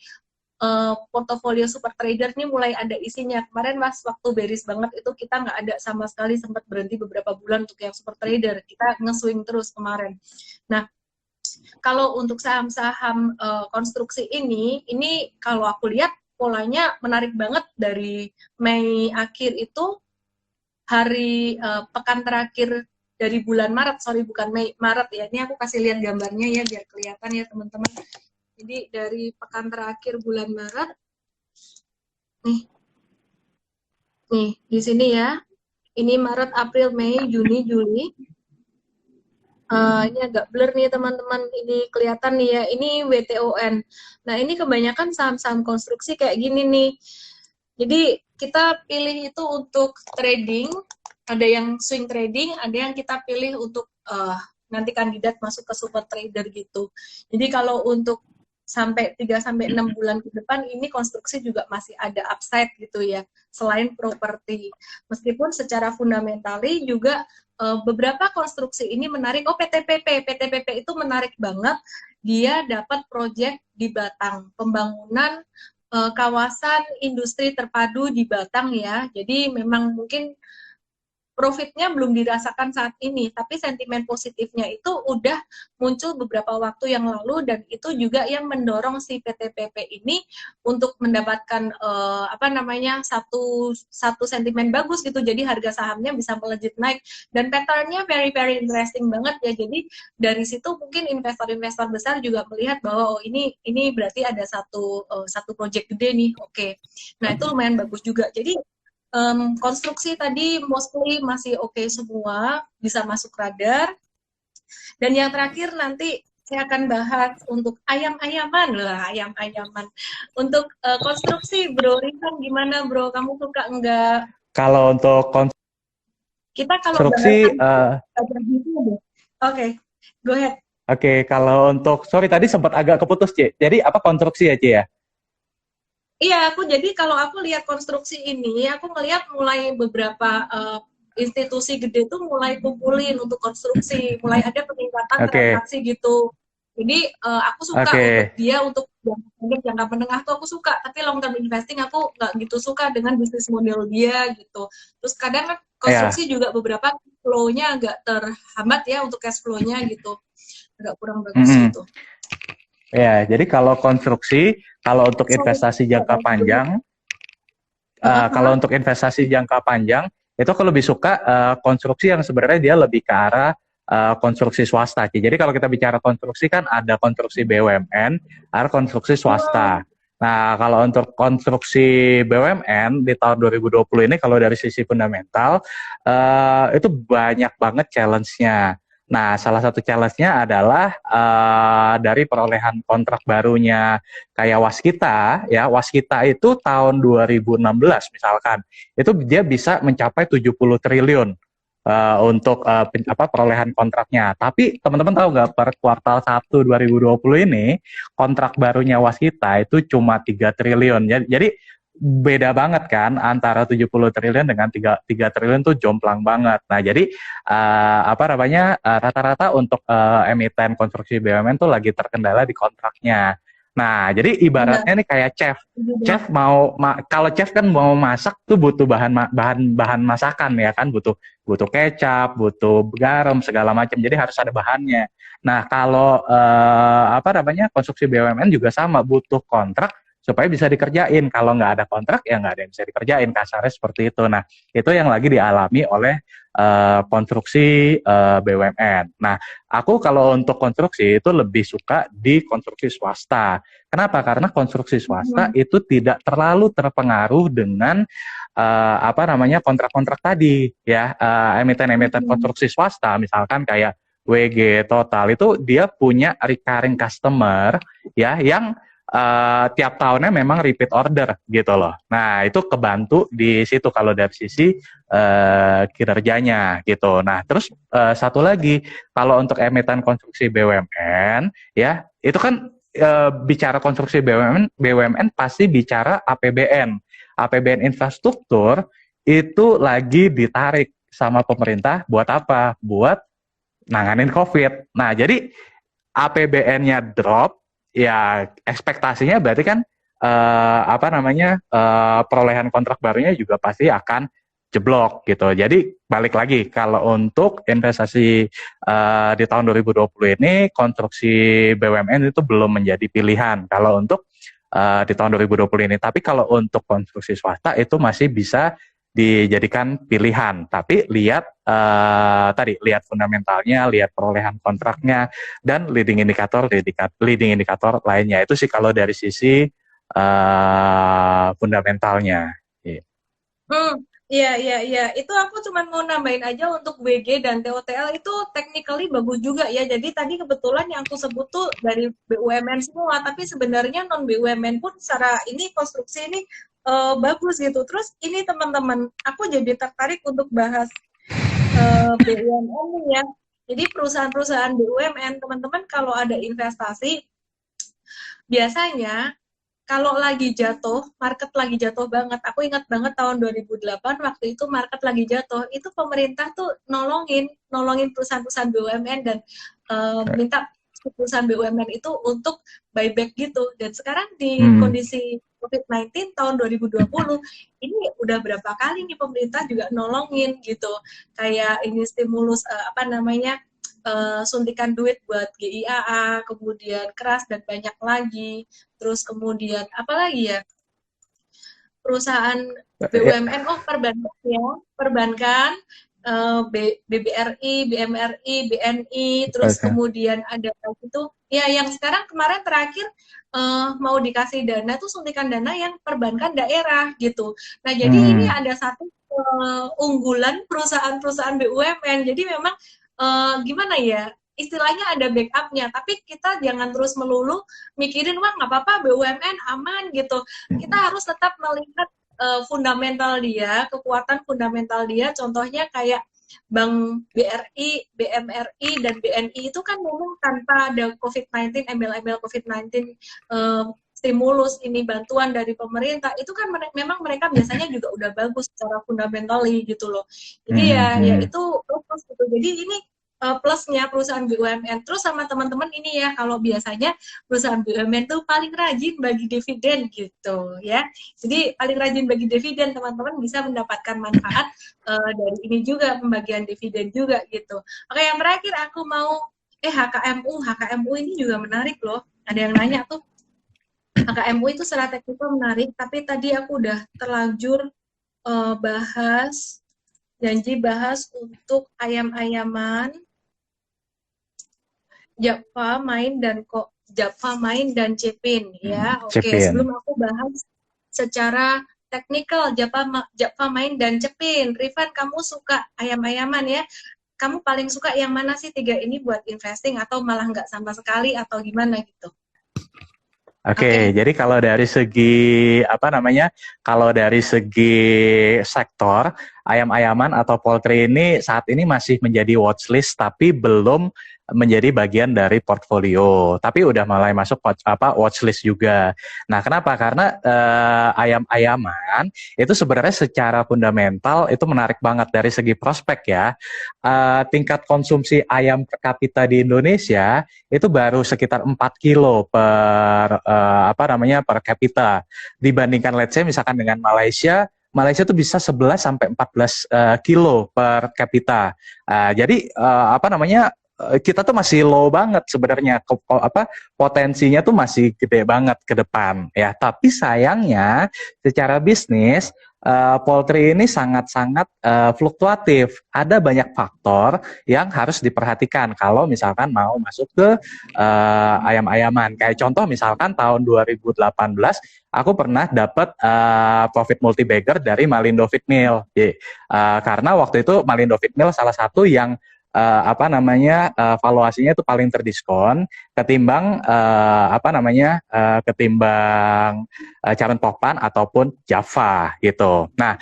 portofolio super trader ini mulai ada isinya. Kemarin pas waktu bearish banget itu kita nggak ada sama sekali, sempat berhenti beberapa bulan untuk yang super trader. Kita nge-swing terus kemarin. Nah, kalau untuk saham-saham konstruksi ini kalau aku lihat polanya menarik banget dari Mei akhir itu, hari pekan terakhir dari bulan Maret, sorry bukan Mei, Maret ya. Ini aku kasih lihat gambarnya ya biar kelihatan ya teman-teman. Jadi dari pekan terakhir bulan Maret, nih di sini ya. Ini Maret, April, Mei, Juni, Juli. Ini agak blur nih teman-teman. Ini kelihatan nih ya. Ini WTON. Nah ini kebanyakan saham-saham konstruksi kayak gini nih. Jadi kita pilih itu untuk trading. Ada yang swing trading, ada yang kita pilih untuk nanti kandidat masuk ke super trader gitu. Jadi kalau untuk sampai 3-6 bulan ke depan ini konstruksi juga masih ada upside gitu ya, selain properti. Meskipun secara fundamentali juga beberapa konstruksi ini menarik. PTPP itu menarik banget. Dia dapat proyek di Batang, pembangunan kawasan industri terpadu di Batang ya. Jadi memang mungkin profitnya belum dirasakan saat ini, tapi sentimen positifnya itu udah muncul beberapa waktu yang lalu, dan itu juga yang mendorong si PTPP ini untuk mendapatkan satu sentimen bagus gitu. Jadi harga sahamnya bisa melejit naik, dan patternnya very very interesting banget ya. Jadi dari situ mungkin investor-investor besar juga melihat bahwa ini berarti ada satu project gede nih. Oke. Nah itu lumayan bagus juga. Jadi konstruksi tadi mostly masih oke semua, bisa masuk radar. Dan yang terakhir nanti saya akan bahas untuk ayam-ayaman lah, ayam-ayaman. Untuk konstruksi, Bro Rizan gimana Bro? Kamu suka enggak? Kalau untuk kita kalau konstruksi, Oke, go ahead. Oke, kalau untuk, sorry tadi sempat agak keputus, Ci. Jadi apa konstruksi ya, Ci ya? Iya, jadi kalau aku lihat konstruksi ini, aku ngelihat mulai beberapa institusi gede tuh mulai kumpulin untuk konstruksi, mulai ada peningkatan Oke, transaksi gitu. Jadi aku suka untuk oke, dia untuk jangka pendek, jangka menengah tuh aku suka, tapi long term investing aku nggak gitu suka dengan bisnis model dia gitu. Terus kadang kan ya. konstruksi juga beberapa flow-nya agak terhambat ya untuk cash flow-nya gitu, agak kurang bagus Mm-mm. gitu. Ya, jadi kalau konstruksi, kalau untuk Sorry, investasi jangka panjang, kalau uh-huh. untuk investasi jangka panjang, itu aku lebih suka konstruksi yang sebenarnya dia lebih ke arah konstruksi swasta. Jadi kalau kita bicara konstruksi kan ada konstruksi BUMN, ada konstruksi swasta. Nah, kalau untuk konstruksi BUMN di tahun 2020 ini, kalau dari sisi fundamental, itu banyak banget challenge-nya. Nah, salah satu challenge-nya adalah dari perolehan kontrak barunya kayak Waskita ya, Waskita itu tahun 2016 misalkan itu dia bisa mencapai 70 triliun untuk perolehan kontraknya. Tapi teman-teman tahu nggak, per kuartal 1 2020 ini kontrak barunya Waskita itu cuma 3 triliun. Jadi beda banget kan antara 70 triliun dengan 3 triliun tuh jomplang banget. Nah, jadi rata-rata untuk emiten konstruksi BUMN tuh lagi terkendala di kontraknya. Nah, jadi Benar. ibaratnya nih kayak chef. Chef kalau chef kan mau masak tuh butuh bahan masakan ya kan, butuh butuh kecap, butuh garam segala macam. Jadi harus ada bahannya. Nah, kalau konstruksi BUMN juga sama, butuh kontrak supaya bisa dikerjain. Kalau nggak ada kontrak ya nggak ada yang bisa dikerjain, kasarnya seperti itu. Nah, itu yang lagi dialami oleh konstruksi BUMN. Nah, aku kalau untuk konstruksi itu lebih suka di konstruksi swasta. Kenapa? Karena konstruksi swasta itu tidak terlalu terpengaruh dengan kontrak-kontrak tadi ya, emiten-emiten konstruksi swasta misalkan kayak WG, Total itu dia punya recurring customer ya yang tiap tahunnya memang repeat order gitu loh. Nah, itu kebantu di situ kalau dari sisi kinerjanya gitu. Nah, terus satu lagi, kalau untuk emiten konstruksi BUMN ya, itu kan bicara konstruksi BUMN pasti bicara APBN. APBN infrastruktur itu lagi ditarik sama pemerintah buat apa? Buat nanganin COVID. Nah, jadi APBN-nya drop, ya ekspektasinya berarti kan perolehan kontrak barunya juga pasti akan jeblok gitu. Jadi balik lagi, kalau untuk investasi di tahun 2020 ini konstruksi BUMN itu belum menjadi pilihan kalau untuk di tahun 2020 ini. Tapi kalau untuk konstruksi swasta itu masih bisa dijadikan pilihan. Tapi lihat lihat fundamentalnya, lihat perolehan kontraknya, dan leading indikator lainnya. Itu sih kalau dari sisi fundamentalnya. Iya, iya, iya. Itu aku cuma mau nambahin aja untuk WG dan TOTL itu technically bagus juga ya. Jadi tadi kebetulan yang aku sebut tuh dari BUMN semua, tapi sebenarnya non BUMN pun secara ini konstruksi ini bagus gitu. Terus ini teman-teman, aku jadi tertarik untuk bahas BUMN nih ya. Jadi perusahaan-perusahaan BUMN, teman-teman kalau ada investasi, biasanya kalau lagi jatuh, market lagi jatuh banget. Aku ingat banget tahun 2008 waktu itu market lagi jatuh. Itu pemerintah tuh nolongin perusahaan-perusahaan BUMN dan minta perusahaan BUMN itu untuk buyback gitu. Dan sekarang di kondisi COVID-19 tahun 2020 ini udah berapa kali nih pemerintah juga nolongin gitu. Kayak ini stimulus suntikan duit buat GIAA, kemudian keras dan banyak lagi. Terus kemudian apa lagi ya? Perusahaan BUMN, perbankan, BBRI, BMRI, BNI, terus kemudian ada itu ya yang sekarang kemarin terakhir mau dikasih dana tuh suntikan dana yang perbankan daerah gitu. Nah, jadi ini ada satu unggulan perusahaan-perusahaan BUMN. Jadi memang gimana ya? Istilahnya ada backupnya, tapi kita jangan terus melulu mikirin wah nggak apa-apa BUMN aman gitu. Kita harus tetap melihat fundamental dia, kekuatan fundamental dia. Contohnya kayak Bank BRI, BMRI, dan BNI itu kan memang tanpa ada COVID-19, embel-embel COVID-19 stimulus ini bantuan dari pemerintah itu kan memang mereka biasanya juga udah bagus secara fundamentally gitu loh. Jadi ya itu plus gitu. Jadi ini plusnya perusahaan BUMN. Terus sama teman-teman ini ya, kalau biasanya perusahaan BUMN tuh paling rajin bagi dividen gitu ya. Jadi paling rajin bagi dividen, teman-teman bisa mendapatkan manfaat dari ini juga, pembagian dividen juga gitu. Oke, yang terakhir aku mau HKMU ini juga menarik loh. Ada yang nanya tuh, HKMU itu secara teknikal menarik, tapi tadi aku udah terlanjur janji bahas untuk ayam-ayaman, Java main dan Cepin ya. Oke, sebelum aku bahas secara teknikal Java main dan Cepin, Rifan, kamu suka ayam-ayaman ya? Kamu paling suka yang mana sih 3 ini buat investing, atau malah nggak sama sekali, atau gimana gitu? Oke, jadi kalau dari segi kalau dari segi sektor, ayam-ayaman atau poultry ini saat ini masih menjadi watchlist tapi belum menjadi bagian dari portfolio, tapi udah mulai masuk watchlist juga. Nah, kenapa? Karena ayam-ayaman itu sebenarnya secara fundamental itu menarik banget dari segi prospek ya. Tingkat konsumsi ayam per kapita di Indonesia itu baru sekitar 4 kilo per kapita, dibandingkan let's say misalkan dengan Malaysia tuh bisa 11 sampai 14 kilo per kapita. Jadi kita tuh masih low banget sebenarnya, potensinya tuh masih gede banget ke depan ya. Tapi sayangnya secara bisnis poultry ini sangat-sangat fluktuatif. Ada banyak faktor yang harus diperhatikan kalau misalkan mau masuk ke ayam-ayaman. Kayak contoh misalkan tahun 2018 aku pernah dapat profit multi-bagger dari Malindo Feed Mill. Karena waktu itu Malindo Feed Mill salah satu yang valuasinya itu paling terdiskon ketimbang Charon Pokpan ataupun Java gitu. Nah,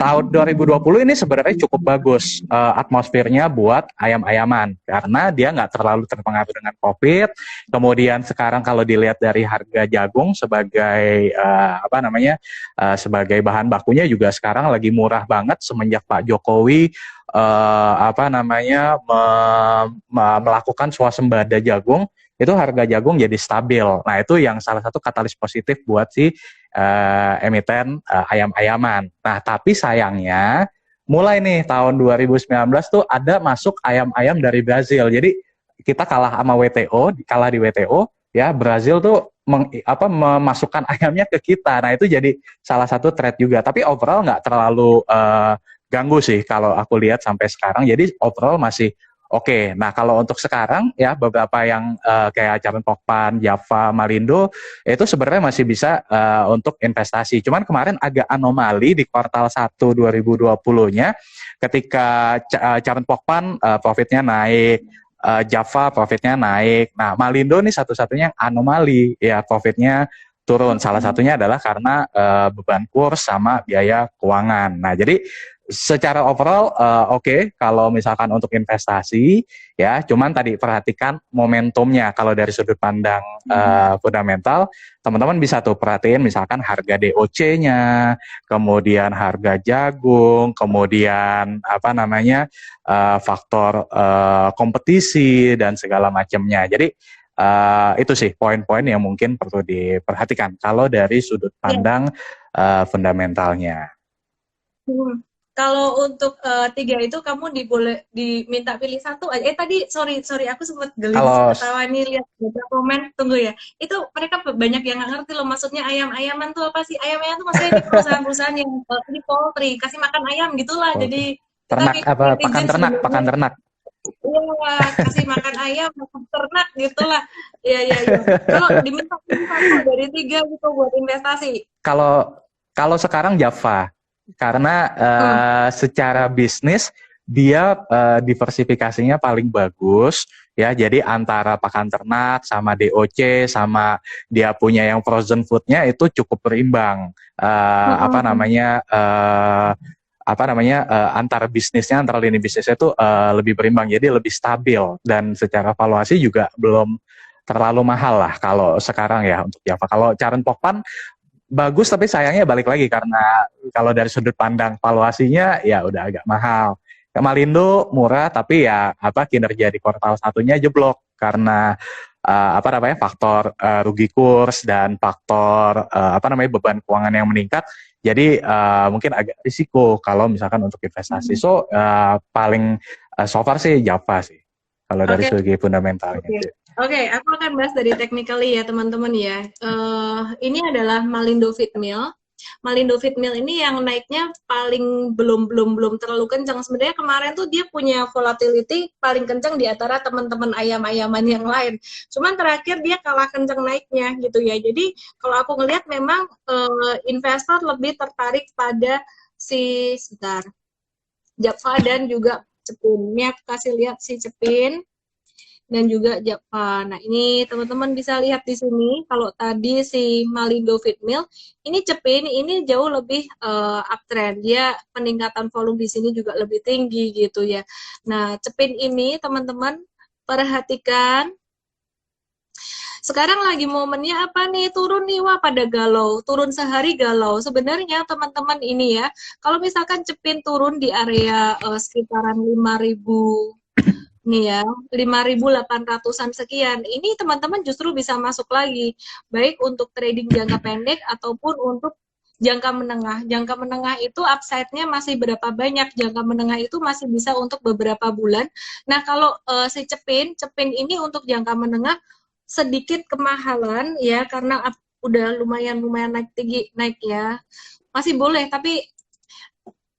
tahun 2020 ini sebenarnya cukup bagus atmosfernya buat ayam-ayaman karena dia nggak terlalu terpengaruh dengan COVID. Kemudian sekarang kalau dilihat dari harga jagung sebagai sebagai bahan bakunya juga sekarang lagi murah banget semenjak Pak Jokowi melakukan swasembada jagung, itu harga jagung jadi stabil. Nah, itu yang salah satu katalis positif buat si emiten ayam-ayaman. Nah, tapi sayangnya mulai nih tahun 2019 tuh ada masuk ayam-ayam dari Brazil. Jadi kita kalah di WTO ya, Brazil tuh memasukkan ayamnya ke kita. Nah, itu jadi salah satu threat juga. Tapi overall nggak terlalu ganggu sih kalau aku lihat sampai sekarang. Jadi overall masih oke. Nah, kalau untuk sekarang ya beberapa yang kayak Charon Pokpan, Java, Malindo itu sebenarnya masih bisa untuk investasi. Cuman kemarin agak anomali di kuartal 1 2020-nya ketika Charon Pokpan profitnya naik, Java profitnya naik. Nah, Malindo nih satu-satunya yang anomali ya, profitnya turun. Salah satunya adalah karena beban kurs sama biaya keuangan. Nah, jadi secara overall oke kalau misalkan untuk investasi ya, cuman tadi perhatikan momentumnya. Kalau dari sudut pandang fundamental, teman-teman bisa tuh perhatiin misalkan harga DOC-nya, kemudian harga jagung, kemudian faktor kompetisi dan segala macamnya. Jadi itu sih poin-poin yang mungkin perlu diperhatikan kalau dari sudut pandang fundamentalnya. Kalau untuk 3 itu kamu diminta pilih satu aja. Tadi sorry aku sempat geli ketawa nih lihat beberapa komen. Tunggu ya. Itu mereka banyak yang nggak ngerti loh, maksudnya ayam-ayaman tuh apa sih? Ayam-ayaman tuh maksudnya di perusahaan-perusahaan yang di poultry, kasih makan ayam gitulah. Jadi pakan ternak. Iya, kasih makan ayam, makan ternak gitulah. Iya. Kalau diminta pilih satu dari 3 gitu buat investasi. Kalau sekarang Java. Karena secara bisnis dia diversifikasinya paling bagus ya, jadi antara pakan ternak sama DOC sama dia punya yang frozen foodnya itu cukup berimbang. Antara lini bisnisnya itu lebih berimbang, jadi lebih stabil dan secara valuasi juga belum terlalu mahal lah kalau sekarang ya untuk Java. Kalau Charen Pokpan bagus, tapi sayangnya balik lagi karena kalau dari sudut pandang valuasinya ya udah agak mahal. Malindo murah, tapi ya kinerja di kuartal satunya jeblok karena faktor rugi kurs dan faktor beban keuangan yang meningkat. Jadi mungkin agak risiko kalau misalkan untuk investasi. So paling so far sih Java sih kalau dari segi fundamentalnya. Oke, aku akan bahas dari technically ya teman-teman ya. Ini adalah Malindo Feed Mill. Malindo Feed Mill ini yang naiknya paling belum terlalu kencang. Sebenarnya kemarin tuh dia punya volatility paling kencang di antara teman-teman ayam-ayaman yang lain. Cuman terakhir dia kalah kencang naiknya gitu ya. Jadi kalau aku ngelihat memang investor lebih tertarik pada Java dan juga Cepin. Ini aku kasih lihat si Cepin dan juga Java. Nah, ini teman-teman bisa lihat di sini, kalau tadi si Malindo Feed Mill, ini Cepin, ini jauh lebih uptrend. Dia peningkatan volume di sini juga lebih tinggi gitu ya. Nah, Cepin ini teman-teman perhatikan, sekarang lagi momennya apa nih? Turun nih, wah pada galau. Turun sehari galau. Sebenarnya teman-teman ini ya, kalau misalkan Cepin turun di area sekitaran 5.000 nih ya, 5.800-an sekian. Ini teman-teman justru bisa masuk lagi, baik untuk trading jangka pendek ataupun untuk jangka menengah. Jangka menengah itu upside-nya masih berapa banyak? Jangka menengah itu masih bisa untuk beberapa bulan. Nah, kalau si Cepin ini untuk jangka menengah sedikit kemahalan ya, karena udah lumayan naik tinggi, naik ya. Masih boleh, tapi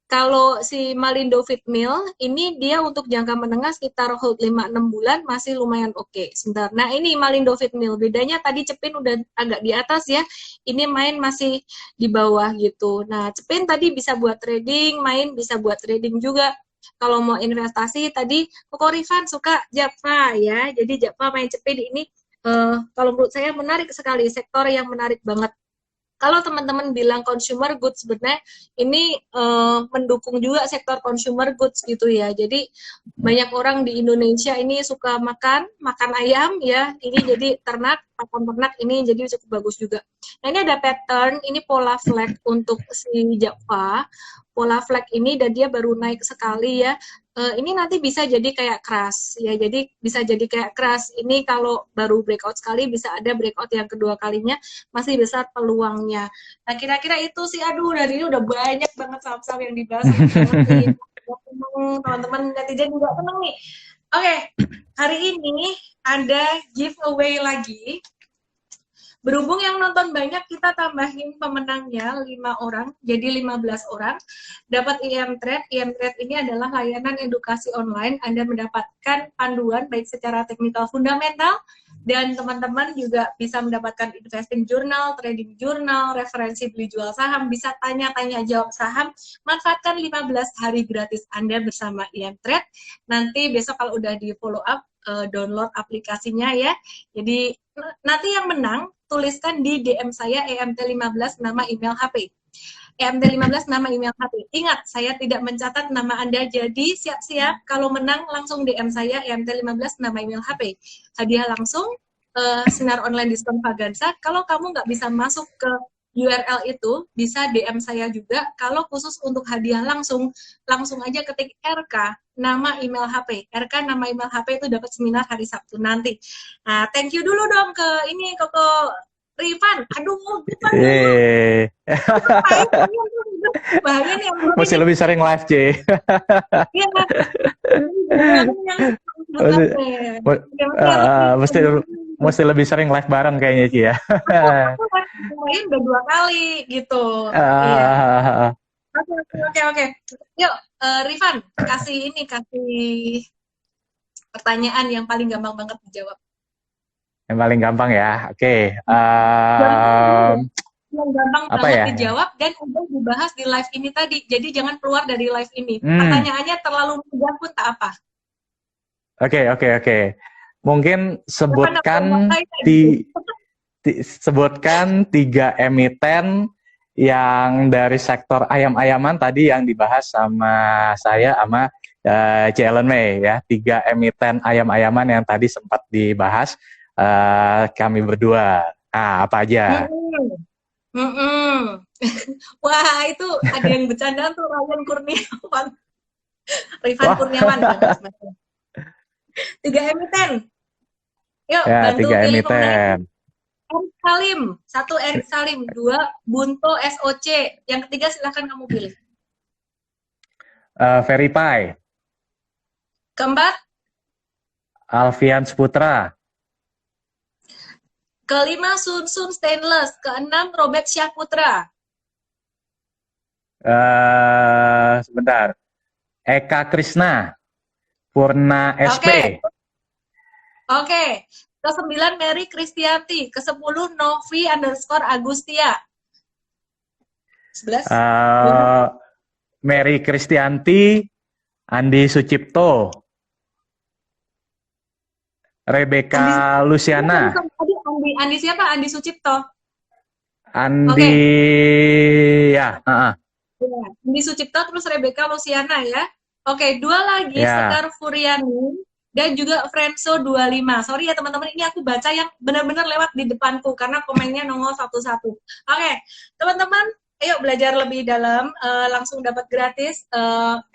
kalau si Malindo Feed Mill, ini dia untuk jangka menengah sekitar hold 5-6 bulan masih lumayan oke. Sebentar. Nah, ini Malindo Feed Mill. Bedanya tadi Cepin udah agak di atas ya. Ini main masih di bawah gitu. Nah, Cepin tadi bisa buat trading, main bisa buat trading juga. Kalau mau investasi tadi, Koko Rifan suka Java ya. Jadi Java main Cepin ini kalau menurut saya menarik sekali. Sektor yang menarik banget. Kalau teman-teman bilang consumer goods, sebenarnya ini mendukung juga sektor consumer goods gitu ya. Jadi banyak orang di Indonesia ini suka makan ayam ya. Ini jadi pakan ternak ini jadi cukup bagus juga. Nah, ini ada pattern, ini pola flag untuk si Java. Pola flag ini dan dia baru naik sekali ya. Ini nanti bisa jadi kayak crash ya, jadi bisa jadi kayak crash. Ini kalau baru breakout sekali, bisa ada breakout yang kedua kalinya, masih besar peluangnya. Nah, kira-kira itu sih, aduh dari ini udah banyak banget saham-saham yang dibahas. Teman-teman netizen juga tenang nih. Oke, hari ini ada giveaway lagi. Berhubung yang nonton banyak, kita tambahin pemenangnya 5 orang, jadi 15 orang. Dapat IM Trade. IM Trade ini adalah layanan edukasi online. Anda mendapatkan panduan baik secara teknikal fundamental, dan teman-teman juga bisa mendapatkan investing journal, trading journal, referensi beli jual saham, bisa tanya-tanya jawab saham. Manfaatkan 15 hari gratis Anda bersama IM Trade. Nanti besok kalau udah di follow up, download aplikasinya ya. Jadi nanti yang menang tuliskan di DM saya EMT15 nama email HP. EMT15 nama email HP. Ingat, saya tidak mencatat nama Anda, jadi siap-siap kalau menang langsung DM saya EMT15 nama email HP. Hadiah langsung Sinar Online Diskon Vagansa. Kalau kamu nggak bisa masuk ke URL itu, bisa DM saya juga. Kalau khusus untuk hadiah langsung aja ketik RK nama email HP. RK nama email HP itu dapat seminar hari Sabtu nanti. Nah, thank you dulu dong ke ini Koko Rifan. Aduh, bahaya nih. Mesti lebih sering live, C. Iya. Mesti lebih sering live bareng kayaknya, Ci ya. Main udah 2 kali gitu. Oke. Yuk, Rifan, kasih pertanyaan yang paling gampang banget dijawab. Yang paling gampang ya, oke. Yang gampang banget dijawab dan udah dibahas di live ini tadi. Jadi jangan keluar dari live ini. Pertanyaannya terlalu mudah pun tak apa. Oke. Mungkin sebutkan sebutkan 3 emiten yang dari sektor ayam-ayaman tadi yang dibahas sama saya sama C. Ellen May ya. 3 emiten ayam-ayaman yang tadi sempat dibahas. kami berdua. Nah, apa aja? Wah, itu ada yang bercanda tuh Ryan Kurniawan. Rifan Kurniawan. 3 emiten. Yuk, Ya, bantu 3 pilih pemenang. emiten. Erik Salim. 1 Erik Salim. 2 Bunto SOC. Yang ketiga silahkan kamu pilih. Verify. Keempat. Alfian Sputra. Kelima Sun Stainless. Keenam Robert Syahputra. Sebentar. Eka Krisna. Purna SP. Oke. Ke-9 Mary Kristianti. Ke-10 Novi_Agustia. 11. Mary Kristianti, Andi Sucipto, Rebecca Luciana. Andi siapa? Andi Sucipto. Andi, ya. Andi Sucipto terus Rebecca Luciana ya. Oke, 2 lagi Sekar Furiani dan juga Frenzo 25. Sorry ya teman-teman, ini aku baca yang benar-benar lewat di depanku karena komennya nongol satu-satu. Oke, teman-teman, ayo belajar lebih dalam, langsung dapat gratis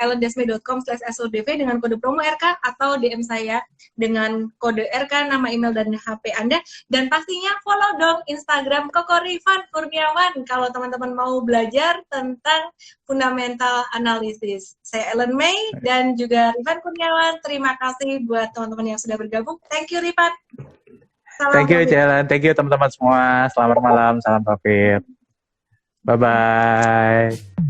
ellendesme.com/sodv dengan kode promo RK atau DM saya dengan kode RK, nama, email, dan HP Anda. Dan pastinya follow dong Instagram Koko Rifan Kurniawan kalau teman-teman mau belajar tentang fundamental analisis. Saya Ellen May dan juga Rifan Kurniawan. Terima kasih buat teman-teman yang sudah bergabung. Thank you Rifan. Thank you Ellen, thank you teman-teman semua. Selamat malam, salam profit. Bye-bye.